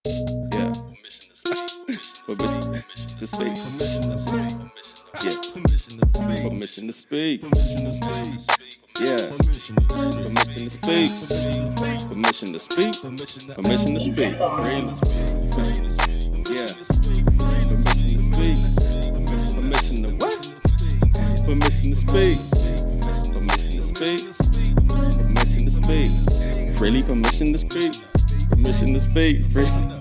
Yeah. Permission to speak. Yeah. Permission to speak. Yeah. Permission to speak. Permission to speak. Permission to speak. Really. Yeah. Permission to speak. Permission to what? Permission to speak. Permission to speak. Permission to speak. Freely permission to speak. Permission to speak. Freely.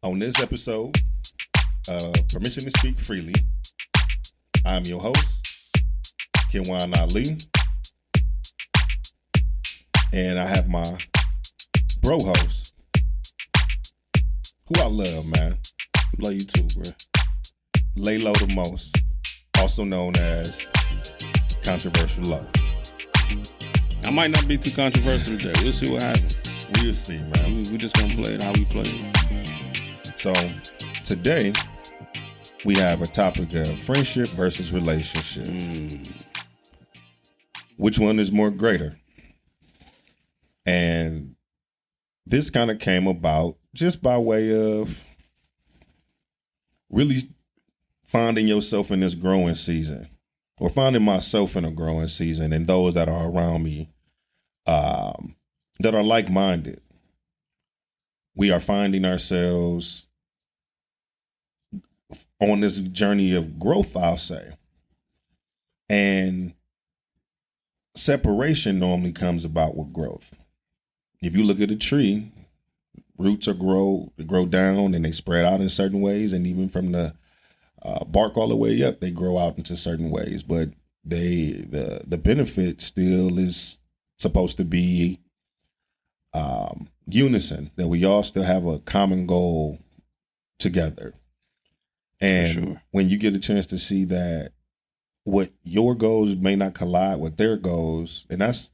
On this episode of Permission to Speak Freely, I'm your host, Kenwan Ali, and I have my bro host, who I love, man. Love you too, bro. Lay low the most, also known as Controversial Low. I might not be too controversial today. We'll see what happens. We'll see, man. We just gonna play it how we play it. So today we have a topic of friendship versus relationship. Which one is more greater? And this kind of came about just by way of really finding yourself in this growing season, or finding myself in a growing season, and those that are around me that are like-minded. We are finding ourselves on this journey of growth, I'll say. And separation normally comes about with growth. If you look at a tree, roots they grow down and they spread out in certain ways. And even from the bark all the way up, they grow out into certain ways. But the benefit still is supposed to be unison, that we all still have a common goal together. And when you get a chance to see that what your goals may not collide with their goals, and that's,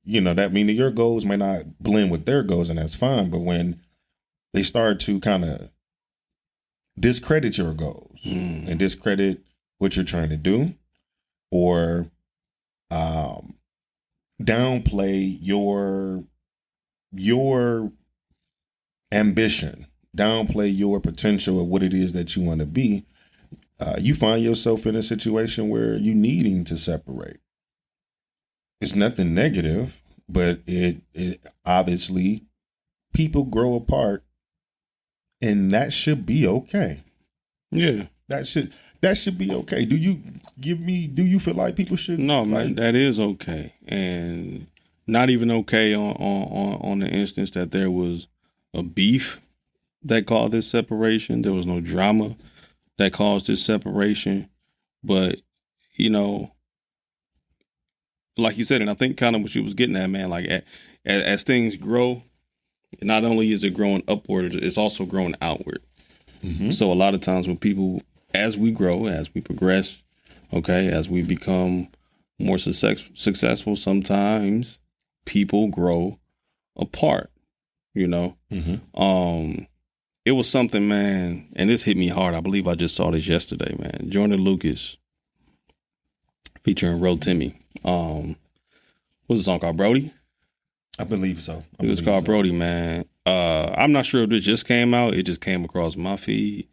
that means that your goals may not blend with their goals, and that's fine. But when they start to kind of discredit your goals and discredit what you're trying to do, or downplay your ambition, downplay your potential of what it is that you want to be, you find yourself in a situation where you're needing to separate. It's nothing negative, but it obviously people grow apart, and that should be okay. Yeah. that should be okay. Do you feel like people should? No, man, like, that is okay. And not even okay on the instance that there was a beef that caused this separation. There was no drama that caused this separation. But, you know, like you said, and I think kind of what you was getting at, man, like as things grow, not only is it growing upward, it's also growing outward. Mm-hmm. So a lot of times when people, as we grow, as we progress, okay, as we become more successful, sometimes people grow apart, you know. Mm-hmm. It was something, man, and this hit me hard. I believe I just saw this yesterday, man. Jordan Lucas featuring Ro Timmy. What's the song called? Brody? I believe so. It was called Brody, man. I'm not sure if this just came out. It just came across my feed.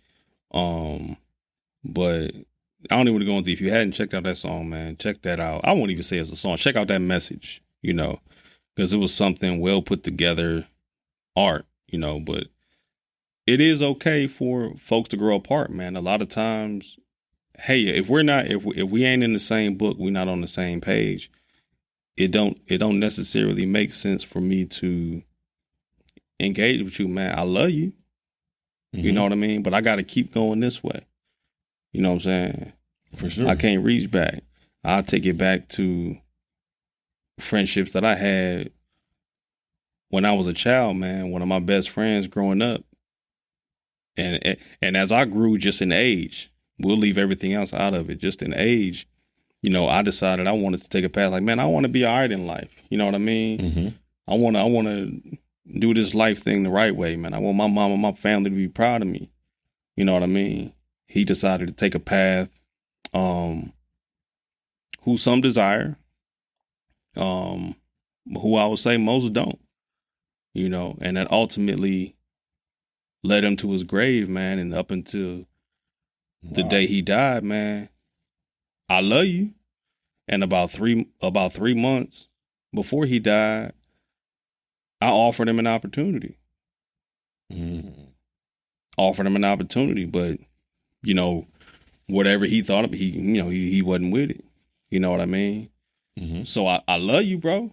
But I don't even want to go into, if you hadn't checked out that song, man, check that out. I won't even say it's a song. Check out that message, you know, because it was something well put together art, you know, but it is okay for folks to grow apart, man. A lot of times, hey, if we ain't in the same book, we're not on the same page, it don't necessarily make sense for me to engage with you, man. I love you. Mm-hmm. You know what I mean? But I got to keep going this way. You know what I'm saying? For sure. I can't reach back. I'll take it back to friendships that I had when I was a child, man. One of my best friends growing up. And as I grew just in age, we'll leave everything else out of it. Just in age, you know, I decided I wanted to take a path like, man, I want to be all right in life. You know what I mean? Mm-hmm. I want to do this life thing the right way, man. I want my mom and my family to be proud of me. You know what I mean? He decided to take a path, who some desire, who I would say most don't, you know, and that ultimately led him to his grave, man. And up until the day he died, man, I love you. And about three months before he died, I offered him an opportunity. Mm. Offered him an opportunity, but you know, whatever he thought of, he wasn't with it. You know what I mean? Mm-hmm. So I love you, bro.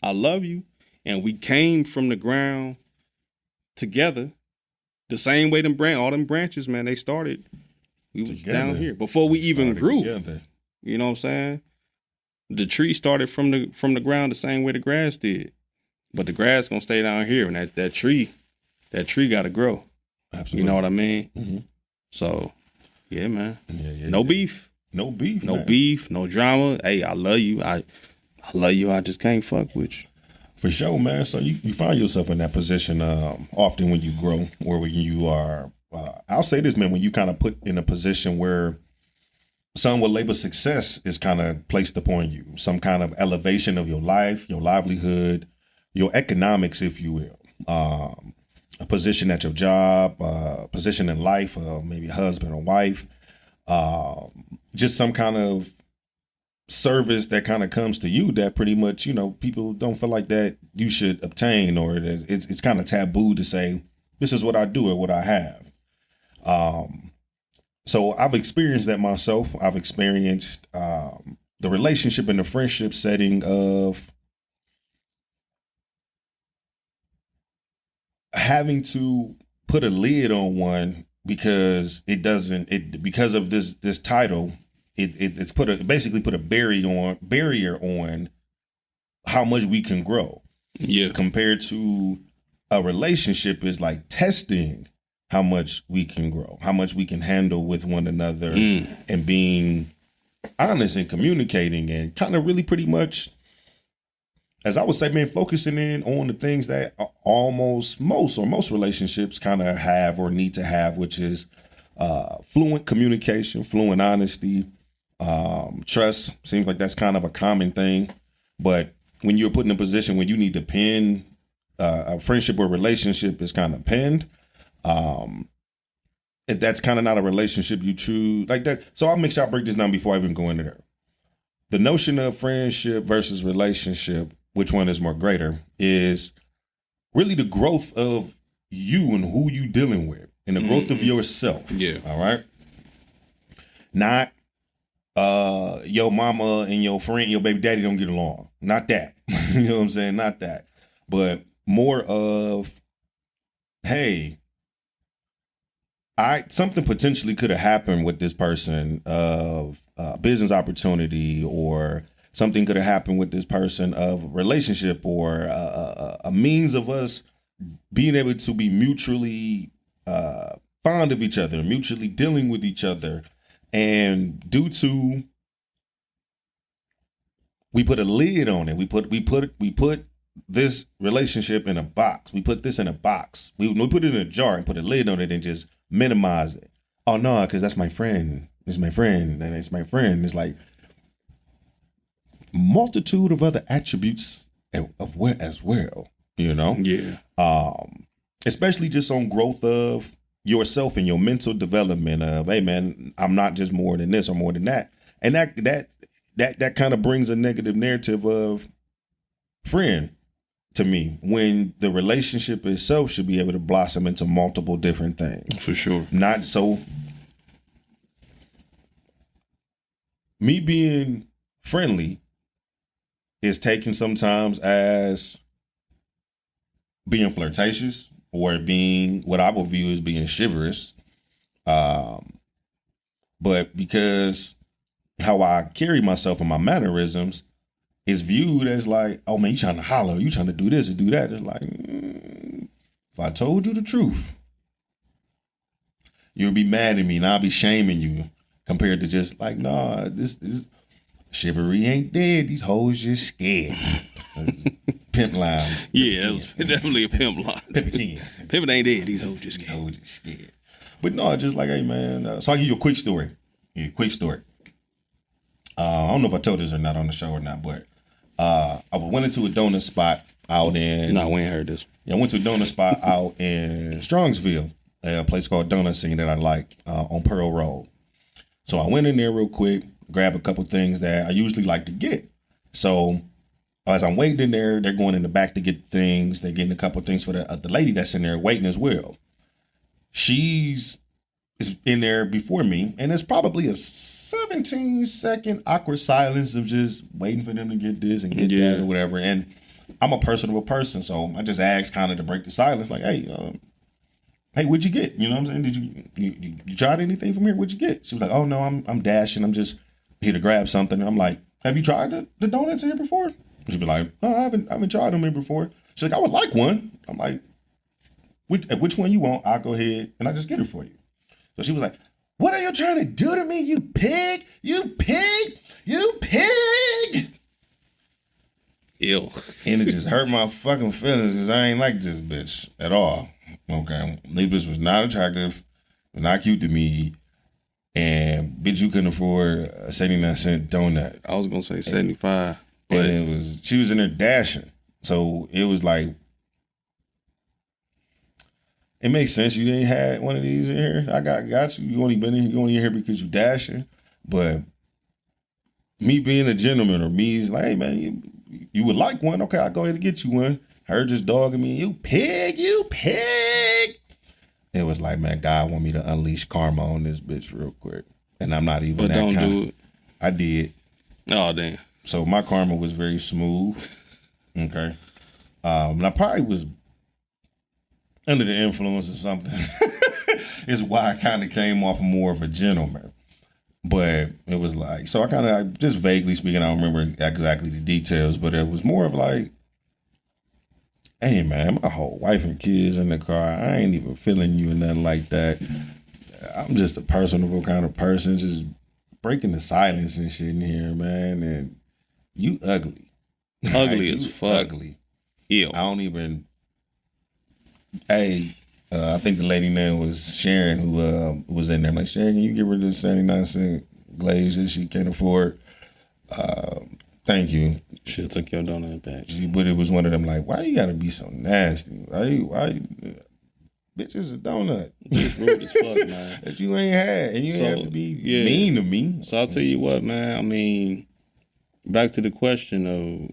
I love you. And we came from the ground together the same way all them branches, man, they started. We was down here before we even grew. Together. You know what I'm saying? The tree started from the ground the same way the grass did. But the grass gonna stay down here, and that tree gotta grow. Absolutely. You know what I mean? Mm-hmm. So, yeah, man. No beef. No beef. No beef. No drama. Hey, I love you. I love you. I just can't fuck with you. For sure, man. So you find yourself in that position often when you grow, or when you are. I'll say this, man. When you kind of put in a position where some would label success is kind of placed upon you, some kind of elevation of your life, your livelihood, your economics, if you will. A position at your job, a position in life, maybe a husband or wife, just some kind of service that kind of comes to you that pretty much, you know, people don't feel like that you should obtain, or it's kind of taboo to say, this is what I do or what I have. So I've experienced that myself. I've experienced the relationship and the friendship setting of having to put a lid on one because because of this title, it's basically put a barrier on how much we can grow. Yeah. Compared to a relationship is like testing how much we can grow, how much we can handle with one another, and being honest and communicating and kind of really pretty much, as I would say, man, focusing in on the things that most relationships kind of have or need to have, which is fluent communication, fluent honesty, trust. Seems like that's kind of a common thing. But when you're put in a position when you need to pin a friendship or relationship is kind of pinned, that's kind of not a relationship you choose like that. So I'll make sure I break this down before I even go into there. The notion of friendship versus relationship, which one is more greater, is really the growth of you and who you dealing with, and the growth of yourself. Yeah. All right. Not your mama and your friend, your baby daddy don't get along. Not that. You know what I'm saying? Not that. But more of, hey, something potentially could have happened with this person of business opportunity, or something could have happened with this person of relationship, or a means of us being able to be mutually fond of each other, mutually dealing with each other. And due to, we put a lid on it. We put this relationship in a box. We put this in a box. We put it in a jar and put a lid on it and just minimize it. Oh no, because that's my friend. It's my friend, and it's my friend. It's like multitude of other attributes of where as well. You know? Yeah. Especially just on growth of yourself and your mental development of, hey man, I'm not just more than this or more than that. And that kind of brings a negative narrative of friend to me, when the relationship itself should be able to blossom into multiple different things. For sure. Not so. Me being friendly is taken sometimes as being flirtatious, or being what I would view as being chivalrous. But because how I carry myself and my mannerisms is viewed as like, oh man, you trying to holler, you trying to do this and do that. It's like, if I told you the truth, you'll be mad at me and I'll be shaming you, compared to just like, nah, this chivalry ain't dead. These hoes just scared. Pimp line. Yeah, it's definitely a pimp line. Pimp ain't dead. These hoes just scared. But no, just like, hey man. So I'll give you a quick story. I don't know if I told this or not on the show or not, but I went into a donut spot out in. No, we ain't heard this. Yeah, I went to a donut spot out in Strongsville, a place called Donut Scene that I like on Pearl Road. So I went in there real quick, grabbed a couple things that I usually like to get. So as I'm waiting in there, they're going in the back to get things. They're getting a couple things for the lady that's in there waiting as well. She's in there before me, and it's probably a 17-second awkward silence of just waiting for them to get this and get that or whatever. And I'm a personable person, so I just asked kind of to break the silence, like, hey, what'd you get? You know what I'm saying? Did you tried anything from here? What'd you get? She was like, oh no, I'm dashing. I'm just here to grab something. And I'm like, have you tried the donuts here before? She'd be like, no, I haven't tried them here before. She's like, I would like one. I'm like, which one you want? I'll go ahead and I just get it for you. So she was like, what are you trying to do to me, you pig? You pig? You pig? Ew. And it just hurt my fucking feelings because I ain't like this bitch at all. Okay. This bitch was not attractive, not cute to me. And bitch, you couldn't afford a 79-cent donut. I was going to say 75. And she was in there dashing. So it was like, it makes sense. You didn't have one of these in here. I got you. You only here because you dashing. But me being a gentleman, or me is like, hey man, you would like one? Okay, I'll go ahead and get you one. Her just dogging me, you pig. It was like, man, God want me to unleash karma on this bitch real quick. And I'm not even but that don't kind. do it. I did. Oh, damn. So my karma was very smooth. Okay. And I probably was under the influence of something. Is why I kind of came off more of a gentleman. But it was like, so I kind of, just vaguely speaking, I don't remember exactly the details, but it was more of like, hey man, my whole wife and kids in the car, I ain't even feeling you or nothing like that. I'm just a personable kind of person, just breaking the silence and shit in here, man. And you ugly. Ugly as fuck. Ugly. Ew. I don't even, hey, I think the lady name was Sharon who was in there. I'm like, Sharon, can you give her the 79-cent glaze that she can't afford? Thank you. Should have took your donut back. But it was one of them like, why you gotta be so nasty? Why bitch is a donut. It's rude as fuck, man. That you ain't had. And you ain't have to be mean to me. So I'll tell you what, man. I mean, back to the question of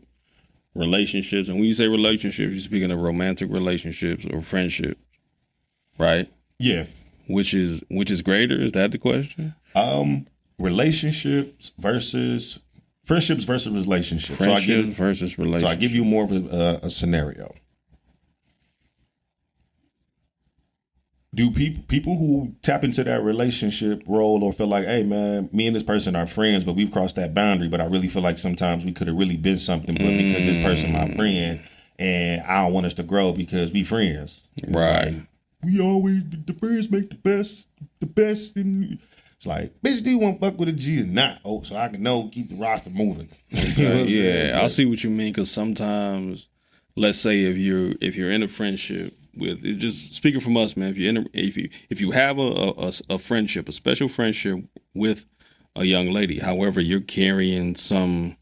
relationships. And when you say relationships, you're speaking of romantic relationships or friendships, right? Yeah. Which is greater? Is that the question? friendships versus relationships. Friendships versus relationships. So I give you more of a scenario. Do people who tap into that relationship role or feel like, hey man, me and this person are friends, but we've crossed that boundary, but I really feel like sometimes we could have really been something, but because this person my friend and I don't want us to grow because we friends. Right. Like, we always, the friends make the best. And it's like, bitch, do you want to fuck with a G or not? Oh, so I can keep the roster moving. You know Yeah, I see what you mean. Because sometimes, let's say if you're in a friendship with, just speaking from us, man, if you have a friendship, a special friendship with a young lady, however, you're carrying some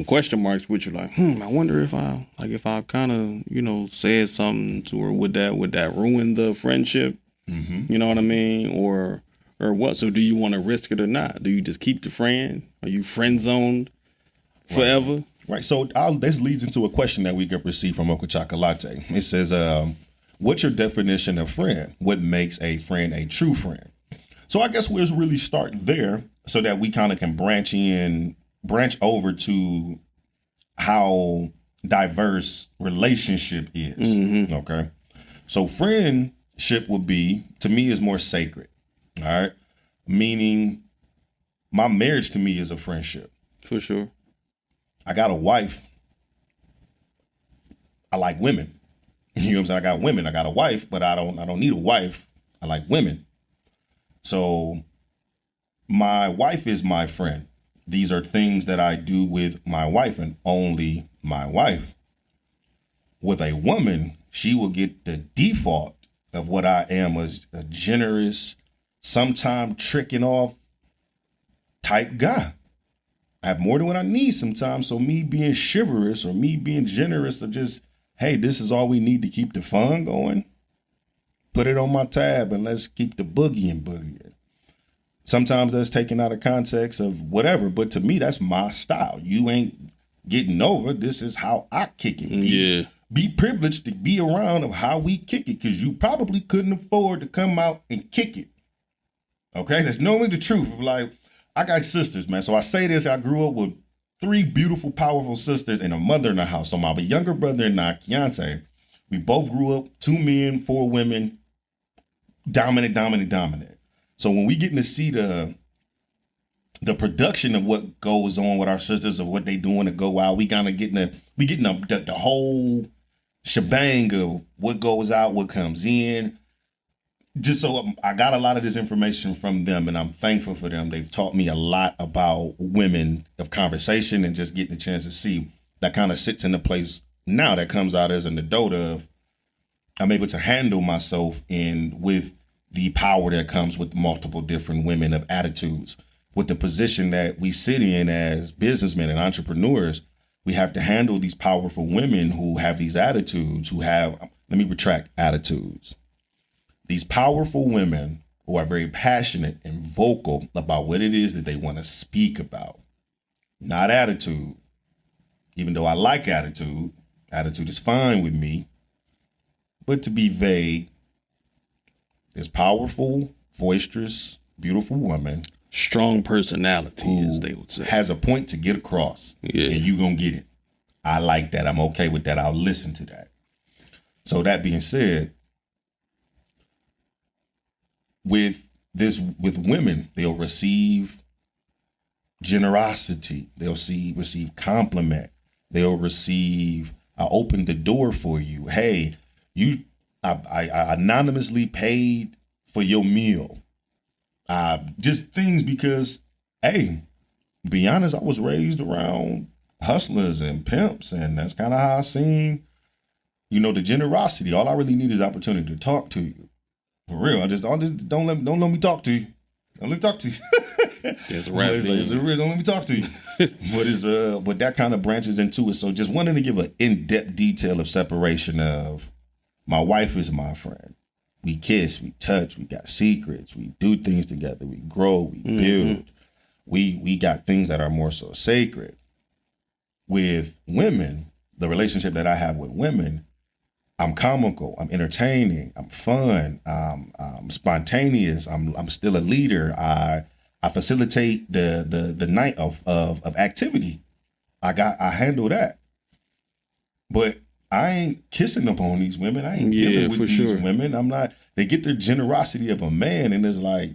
question marks, which you're like, I wonder if I kind of, said something to her, would that ruin the friendship? Mm-hmm. You know what I mean? Or what? So do you want to risk it or not? Do you just keep the friend? Are you friend zoned forever? Right. So this leads into a question that we could receive from Uncle Chocolate. It says, what's your definition of friend? What makes a friend a true friend? So I guess we'll really start there so that we kind of can branch over to how diverse relationship is. Mm-hmm. Okay. So friendship would be, to me, is more sacred. All right. Meaning my marriage to me is a friendship. For sure. I got a wife. I like women. You know what I'm saying? I got women. I got a wife, but I don't need a wife. I like women. So my wife is my friend. These are things that I do with my wife and only my wife. With a woman, she will get the default of what I am as a generous, sometime tricking off type guy. I have more than what I need sometimes. So me being chivalrous or me being generous or just, hey, this is all we need to keep the fun going. Put it on my tab and let's keep the boogieing. Sometimes that's taken out of context of whatever, but to me, that's my style. You ain't getting over. This is how I kick it. Be privileged to be around of how we kick it, because you probably couldn't afford to come out and kick it. Okay, that's normally the truth. Like, I got sisters, man. So I say this, I grew up with 3 beautiful, powerful sisters and a mother in the house. So my younger brother and I, Keontae, we both grew up 2 men, 4 women, dominant. So when we getting to see the production of what goes on with our sisters or what they doing to go out, we kind of getting the whole shebang of what goes out, what comes in. Just so I got a lot of this information from them, and I'm thankful for them. They've taught me a lot about women of conversation and just getting a chance to see that kind of sits in the place now that comes out as an adult of I'm able to handle myself and with the power that comes with multiple different women of attitudes. With the position that we sit in as businessmen and entrepreneurs, we have to handle these powerful women who have these attitudes, let me retract attitudes. These powerful women who are very passionate and vocal about what it is that they want to speak about, not attitude. Even though I like attitude is fine with me, but to be vague, this powerful, boisterous, beautiful woman. Strong personality, as they would say. Has a point to get across, and you gonna get it. I like that. I'm okay with that. I'll listen to that. So that being said, with women, they'll receive generosity. They'll receive compliment. They'll receive, I opened the door for you. Hey, I anonymously paid for your meal. Just things because, hey, be honest, I was raised around hustlers and pimps, and that's kind of how I seen, the generosity. All I really need is the opportunity to talk to you. For real, don't let me talk to you. Don't let me talk to you. It's real. Don't let me talk to you. But that kind of branches into it. So just wanted to give an in-depth detail of separation of my wife is my friend. We kiss, we touch, we got secrets, we do things together, we grow, we build. We got things that are more so sacred. With women, the relationship that I have with women, I'm comical, I'm entertaining, I'm fun, I'm spontaneous, I'm still a leader. I I facilitate the night of activity. I handle that. But I ain't kissing up on these women. I ain't dealing with these women. I'm not. They get their generosity of a man, and it's like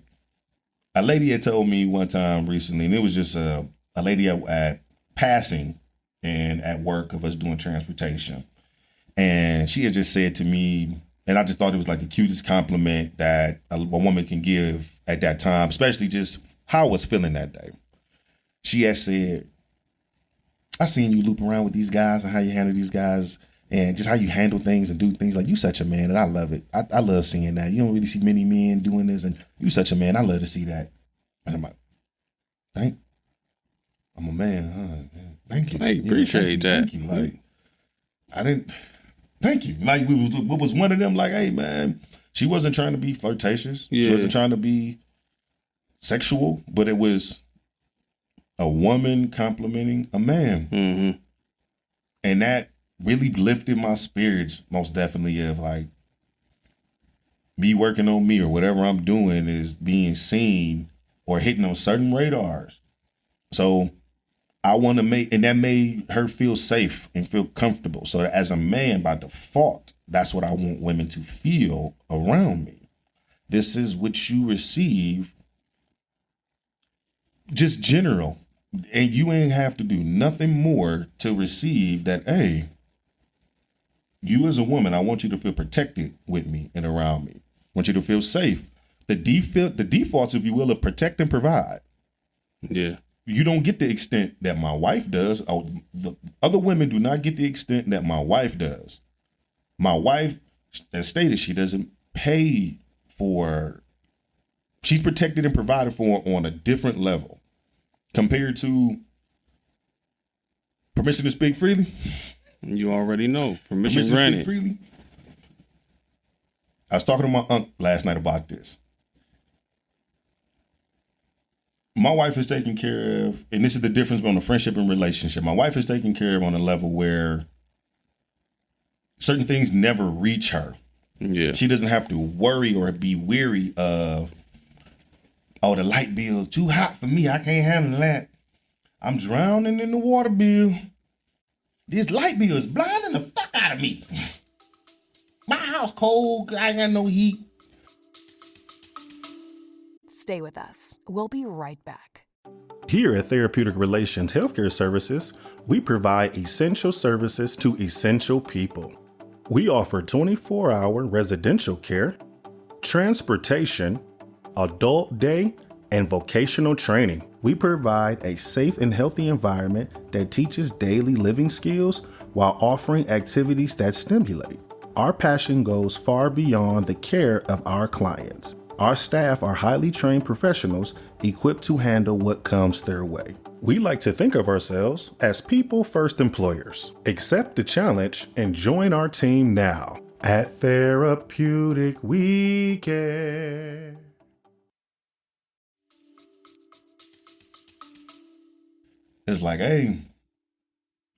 a lady had told me one time recently, and it was just a lady at passing and at work of us doing transportation, and she had just said to me, and I just thought it was like the cutest compliment that a woman can give at that time, especially just how I was feeling that day. She had said, I seen you loop around with these guys and how you handle these guys and just how you handle things and do things. Like, you such a man, and I love it. I love seeing that. You don't really see many men doing this, and you such a man. I love to see that. And I'm like, I'm a man, huh? Thank you. I appreciate that. Thank you. Like, I didn't, thank you. Like, we was one of them, like, hey, man, she wasn't trying to be flirtatious. Yeah. She wasn't trying to be sexual, but it was a woman complimenting a man. Mm-hmm. And that really lifted my spirits, most definitely, of like me working on me or whatever I'm doing is being seen or hitting on certain radars. So I want to make, and that made her feel safe and feel comfortable. So as a man, by default, that's what I want women to feel around me. This is what you receive, just general. And you ain't have to do nothing more to receive that, hey, you as a woman, I want you to feel protected with me and around me. I want you to feel safe. The defaults, if you will, of protect and provide. Yeah. You don't get the extent that my wife does. The other women do not get the extent that my wife does. My wife, as stated, she doesn't pay for, she's protected and provided for on a different level. Compared to permission to speak freely. You already know. Permission granted. To speak freely. I was talking to my aunt last night about this. My wife is taken care of, and this is the difference between a friendship and relationship. My wife is taken care of on a level where certain things never reach her. Yeah. She doesn't have to worry or be weary of, oh, the light bill too hot for me. I can't handle that. I'm drowning in the water bill. This light bill is blinding the fuck out of me. My house cold. I ain't got no heat. Stay with us. We'll be right back. Here at Therapeutic Relations Healthcare Services, we provide essential services to essential people. We offer 24-hour residential care, transportation, adult day, and vocational training. We provide a safe and healthy environment that teaches daily living skills while offering activities that stimulate. Our passion goes far beyond the care of our clients. Our staff are highly trained professionals equipped to handle what comes their way. We like to think of ourselves as people first employers. Accept the challenge and join our team now at Therapeutic Weekend. It's like, hey,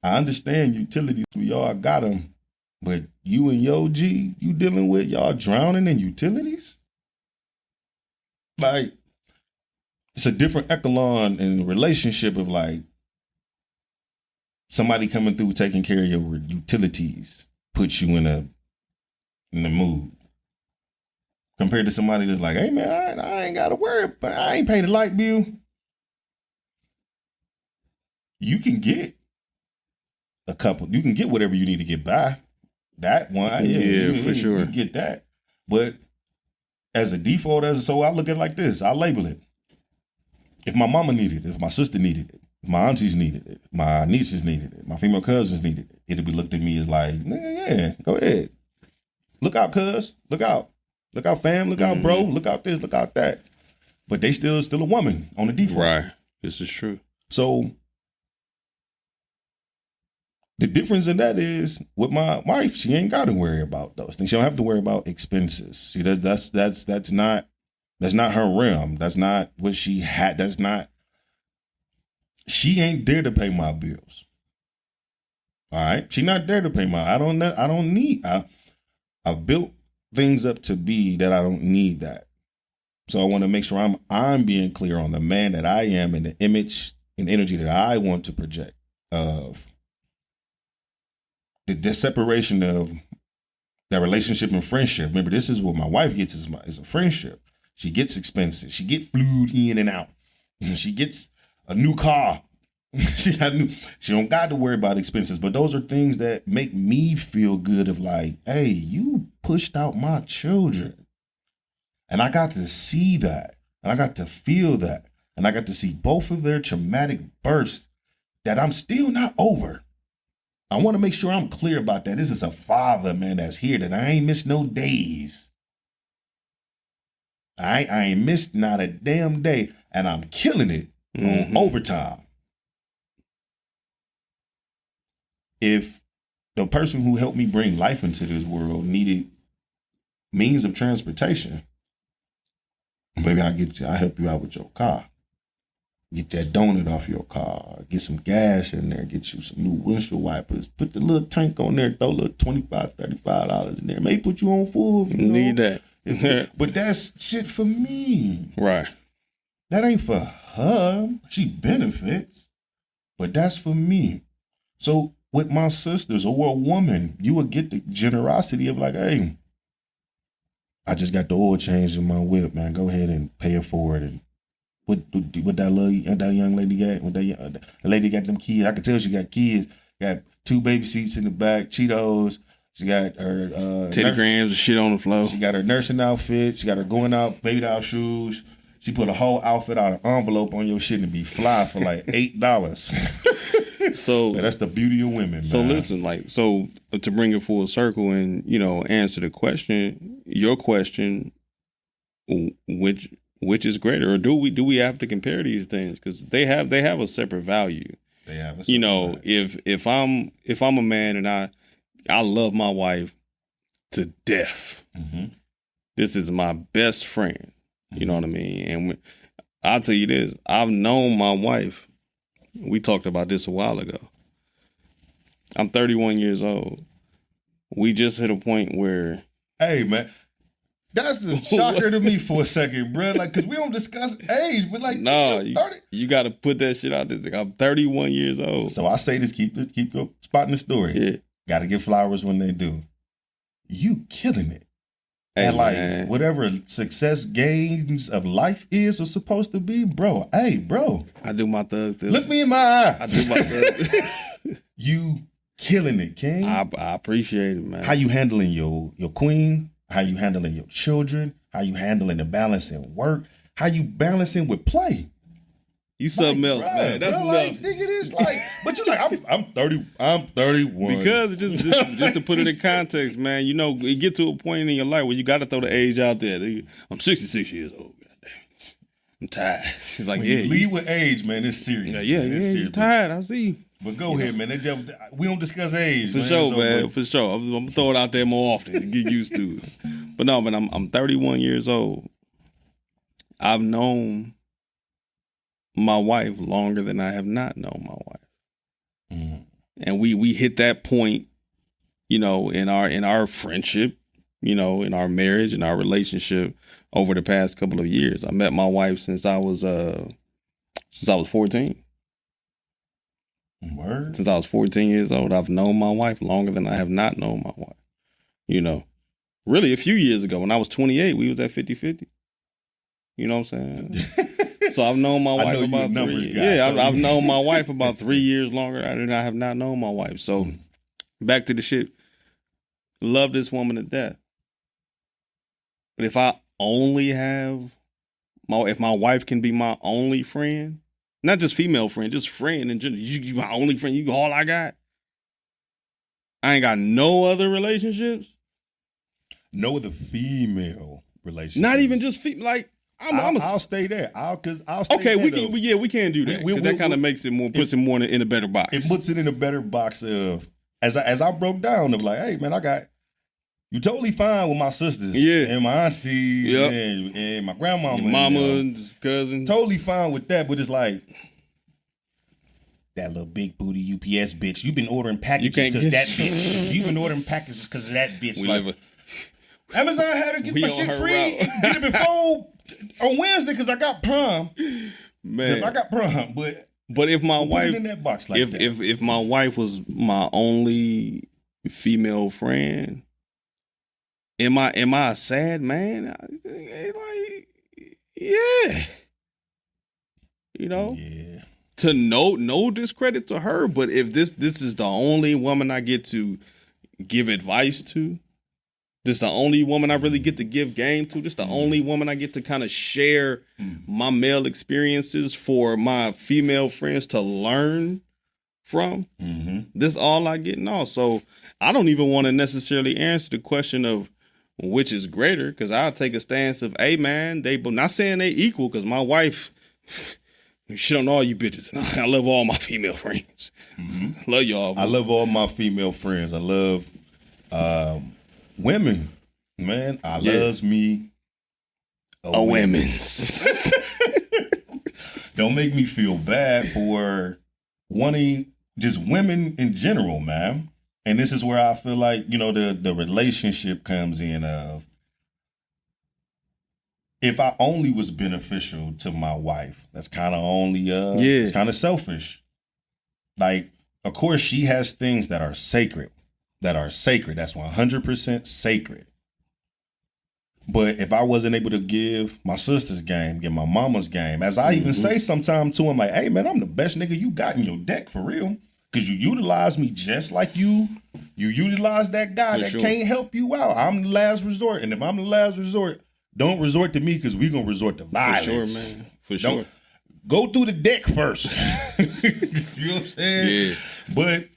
I understand utilities, we all got them, but you and your G, you dealing with, y'all drowning in utilities? Like, it's a different echelon in relationship of like somebody coming through taking care of your utilities puts you in the mood. Compared to somebody that's like, hey man, I ain't gotta worry, but I ain't pay the light bill. You can get you can get whatever you need to get by. That one, for sure. You can get that. But as a default, so I look at it like this, I label it. If my mama needed it, if my sister needed it, if my aunties needed it, my nieces needed it, my female cousins needed it, it'll be looked at me as like, yeah, go ahead. Look out, cuz. Look out. Look out, fam. Look out, bro. Look out this, look out that. But they still a woman on the default. Right. This is true. So the difference in that is with my wife, she ain't got to worry about those things. She don't have to worry about expenses. See, that's not her realm. That's not what she had. She ain't there to pay my bills. All right. She not there to pay I don't need, I built things up to be that I don't need that. So I want to make sure I'm being clear on the man that I am and the image and energy that I want to project of the separation of that relationship and friendship. Remember, this is what my wife gets is a friendship. She gets expenses. She gets flew in and out. And she gets a new car. She don't got to worry about expenses. But those are things that make me feel good of like, hey, you pushed out my children. And I got to see that. And I got to feel that. And I got to see both of their traumatic births that I'm still not over. I want to make sure I'm clear about that. This is a father, man, that's here that I ain't missed no days. I ain't missed not a damn day. And I'm killing it on overtime. If the person who helped me bring life into this world needed means of transportation, maybe I'll help you out with your car. Get that donut off your car. Get some gas in there. Get you some new windshield wipers. Put the little tank on there. Throw a little $25, $35 in there. Maybe put you on full. You know? Need that. But that's shit for me. Right. That ain't for her. She benefits. But that's for me. So with my sisters or a woman, you would get the generosity of like, hey, I just got the oil changed in my whip, man. Go ahead and pay it forward. And what that young lady got? What the lady got them kids? I could tell she got kids. Got 2 baby seats in the back, Cheetos. She got her Teddy grams and shit on the floor. She got her nursing outfit. She got her going out baby doll shoes. She put a whole outfit out, an envelope on your shit and be fly for like $8. So that's the beauty of women, man. So listen, so to bring it full circle and, answer the question, your question, which is greater, or do we have to compare these things? Because they have a separate value. They have a separate value. if I'm a man and I love my wife to death, this is my best friend. You know what I mean? And I'll tell you this, I've known my wife. We talked about this a while ago. I'm 31 years old. We just hit a point where... Hey, man. That's a shocker to me for a second, bro. Like, because we don't discuss age, but like... No, you got to put that shit out there. I'm 31 years old. So I say this, keep your spot in the story. Yeah. Got to give flowers when they do. You killing it. Hey, and like, man. whatever success gains of life is or supposed to be, bro. Hey, bro. I do my thug thing. Look me in my eye. I do my thug. You killing it, King. I appreciate it, man. How you handling your queen? How you handling your children? How you handling the balancing work? How you balancing with play? You something else, man. That's enough. Like, nigga, this like, but you like, I'm 30. I'm 31. Because just to put it in context, man. You get to a point in your life where you got to throw the age out there. I'm 66 years old. Goddamn, I'm tired. It's like, when you lead with age, man. It's serious. Yeah. You're tired. I see. But go ahead, man. We don't discuss age, for man. sure, man. For sure. I'm gonna throw it out there more often to get used to it. But no, man. I'm 31 years old. I've known my wife longer than I have not known my wife. Mm-hmm. And we hit that point, in our friendship, in our marriage, in our relationship over the past couple of years. I met my wife since I was 14. Word. Since I was 14 years old, I've known my wife longer than I have not known my wife. Really a few years ago when I was 28, we was at 50-50. You know what I'm saying? So I've known my wife about 3 years. Yeah, I've known my wife about 3 years longer than I have not known my wife. So back to the shit. Love this woman to death. But if I only have if my wife can be my only friend, not just female friend, just friend in general, you my only friend, you all I got. I ain't got no other relationships. No other female relationships. Not even just female, like. I'll stay there. I'll stay okay, there, we can do that. That kind of makes it more, puts it more in a better box. It puts it in a better box of, as I broke down, of like, hey man, you totally fine with my sisters, and my aunties, and my grandmama, mama, and cousin, totally fine with that. But it's like that little big booty UPS bitch. You've been ordering packages because that bitch. You've been ordering packages because of that bitch. Amazon had to get my shit free. Get it before on Wednesday because I got prom. Man, If I got prom, but if my we'll wife put it in that box like that. if my wife was my only female friend, am I a sad man? Like, yeah, you know. Yeah. To no discredit to her, but if this is the only woman I get to give advice to, this is the only woman I really get to give game to, this is the only woman I get to kind of share my male experiences for my female friends to learn from. This is all I get now. So I don't even want to necessarily answer the question of which is greater, because I'll take a stance of, hey man, they not saying they equal, because my wife shit on all you bitches. I love all my female friends. Love y'all. I love all my female friends. I love women. Man, I loves me a women's. Don't make me feel bad for wanting just women in general, man. And this is where I feel like, you know, the relationship comes in of, if I only was beneficial to my wife, that's kind of only, it's kind of selfish. Like, of course, she has things that are sacred. That's 100% sacred. But if I wasn't able to give my sister's game, give my mama's game, as I even say sometimes to him, like, hey, man, I'm the best nigga you got in your deck for real. Because you utilize me just like you utilize that guy that can't help you out. I'm the last resort. And if I'm the last resort, don't resort to me, because we're going to resort to violence. For sure, man. For sure. Go through the deck first. You know what I'm saying? Yeah. But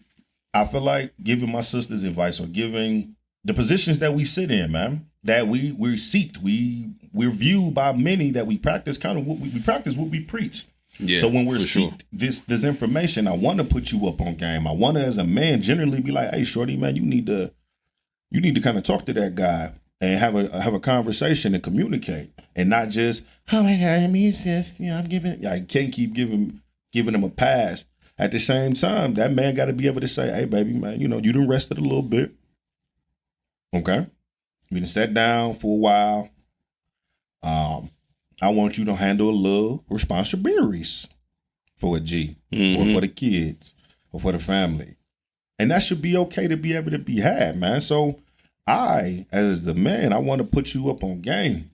I feel like giving my sisters advice, or giving the positions that we sit in, man, that we're seeked. We're viewed by many that we practice kind of what we practice what we preach. Yeah, so when we're seeked this information, I want to put you up on game. I want to, as a man, generally be like, hey, shorty, man, you need to kind of talk to that guy and have a conversation and communicate, and not just, oh my God, I mean, it's just, you know, I can't keep giving him a pass. At the same time, that man got to be able to say, hey, baby, man, you know, you done rested a little bit. Okay. You done sat down for a while. I want you to handle a little responsibilities for a G, or for the kids, or for the family. And that should be okay to be able to be had, man. So I, as the man, I want to put you up on game.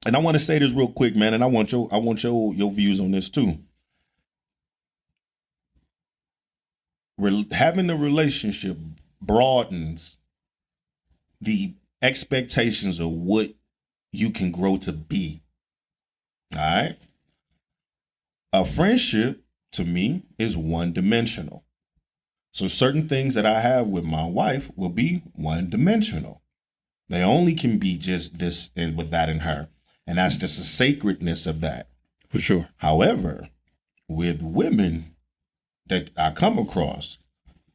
And I want to say this real quick, man, and I want your views on this too. Having a relationship broadens the expectations of what you can grow to be. All right. A friendship, to me, is one-dimensional. So certain things that I have with my wife will be one-dimensional. They only can be just this and with that in her. And that's just the sacredness of that. For sure. However, with women that I come across,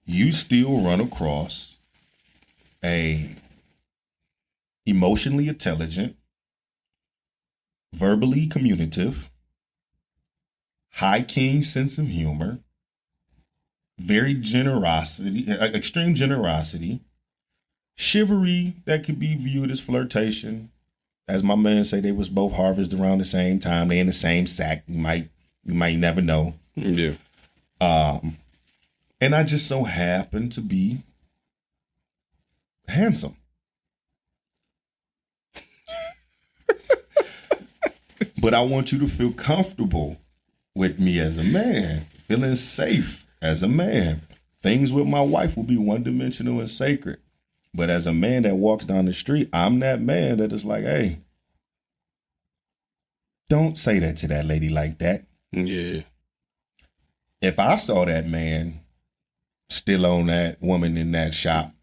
you still run across a emotionally intelligent, verbally communicative, high keen sense of humor, extreme generosity, chivalry that could be viewed as flirtation. As my man say, they was both harvested around the same time. They in the same sack. You might never know. Yeah. And I just so happen to be handsome. But I want you to feel comfortable with me as a man, feeling safe as a man. Things with my wife will be one-dimensional and sacred. But as a man that walks down the street, I'm that man that is like, hey, don't say that to that lady like that. Yeah. If I saw that man still on that woman in that shop,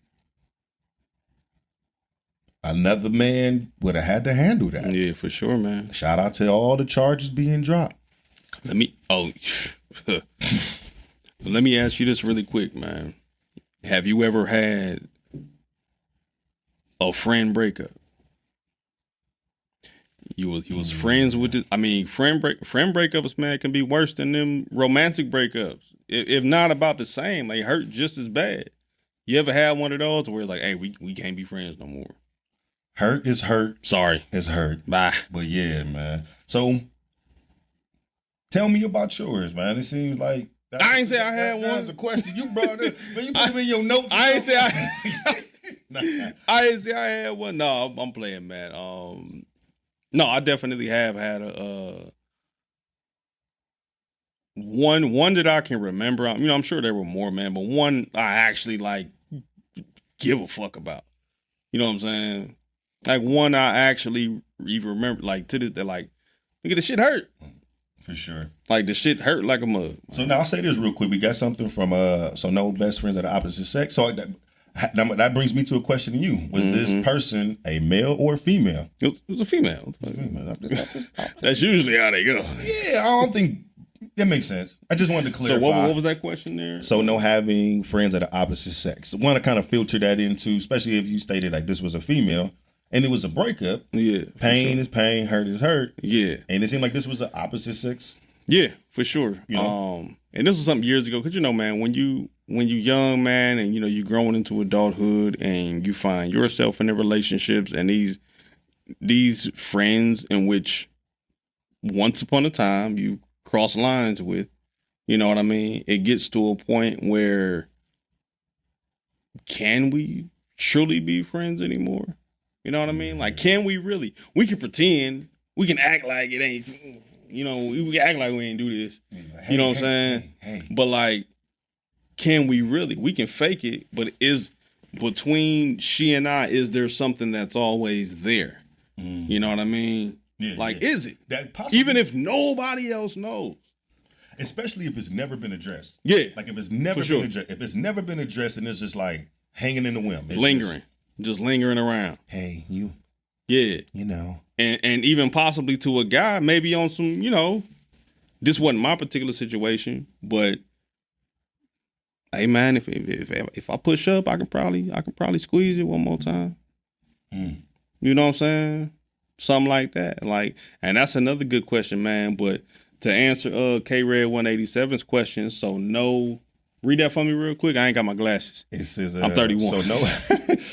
another man would have had to handle that. Yeah, for sure, man. Shout out to all the charges being dropped. Let me ask you this really quick, man. Have you ever had a friend breakup? You was friends with it. I mean, friend breakups, man, can be worse than them romantic breakups. If not about the same, they hurt just as bad. You ever had one of those where like, hey, we can't be friends no more? hurt is hurt. Sorry. It's hurt. Bye. But yeah, man. So tell me about yours, man. It seems like I ain't say I had one. That was a question you brought up. Man, you put them in your notes. I ain't say Nah. I ain't say I had one. No, I'm playing, man. No, I definitely have had a one that I can remember. I'm sure there were more, man, but one I actually like give a fuck about. You know what I'm saying? Like one I actually even remember, like to this, that like, nigga, the shit hurt. For sure. Like the shit hurt like a mug. So now I'll say this real quick. We got something from so no best friends of the opposite sex. So that brings me to a question to you. Was this person a male or a female? It was a female. That's usually how they go. Yeah, I don't think that makes sense. I just wanted to clarify. So what was that question there? So no having friends of the opposite sex. I want to kind of filter that into, especially if you stated like this was a female and it was a breakup. Yeah. Pain is pain, hurt is hurt. Yeah. And it seemed like this was the opposite sex. Yeah, for sure. You know? And this was something years ago, because man, when you young, man, and you growing into adulthood and you find yourself in the relationships and these friends in which once upon a time you cross lines with, you know what I mean? It gets to a point where can we truly be friends anymore? You know what I mean? Like, can we really? We can pretend, we can act like it ain't, we can act like we ain't do this. Hey, you know what I'm saying? Hey. But like, can we really? We can fake it, but is between she and I, is there something that's always there? You know what I mean? Yeah, is it? That possibly, even if nobody else knows? Especially if it's never been addressed. Yeah. Like if it's never been addressed. If it's never been addressed and it's just like hanging in the wind. Lingering. Just lingering around. Hey, you. Yeah. You know. And even possibly to a guy, maybe on some, this wasn't my particular situation, but hey man, if I push up, I can probably squeeze it one more time. You know what I'm saying? Something like that. Like, and that's another good question, man. But to answer K-Red 187's question, so no, read that for me real quick. I ain't got my glasses. It says I'm 31.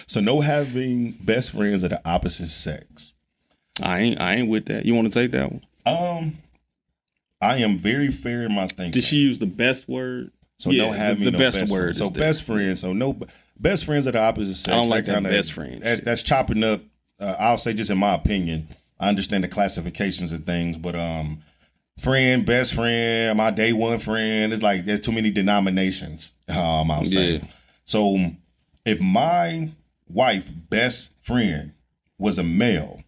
So no having best friends of the opposite sex. I ain't with that. You want to take that one? I am very fair in my thinking. Did she use the best word? So no having the no best word. So best friends. So no best friends of the opposite sex. I don't like that best friend. That's chopping up. I'll say just in my opinion. I understand the classifications of things, but friend, best friend, my day one friend. It's like there's too many denominations. I'll say. Yeah. So if my wife best friend was a male,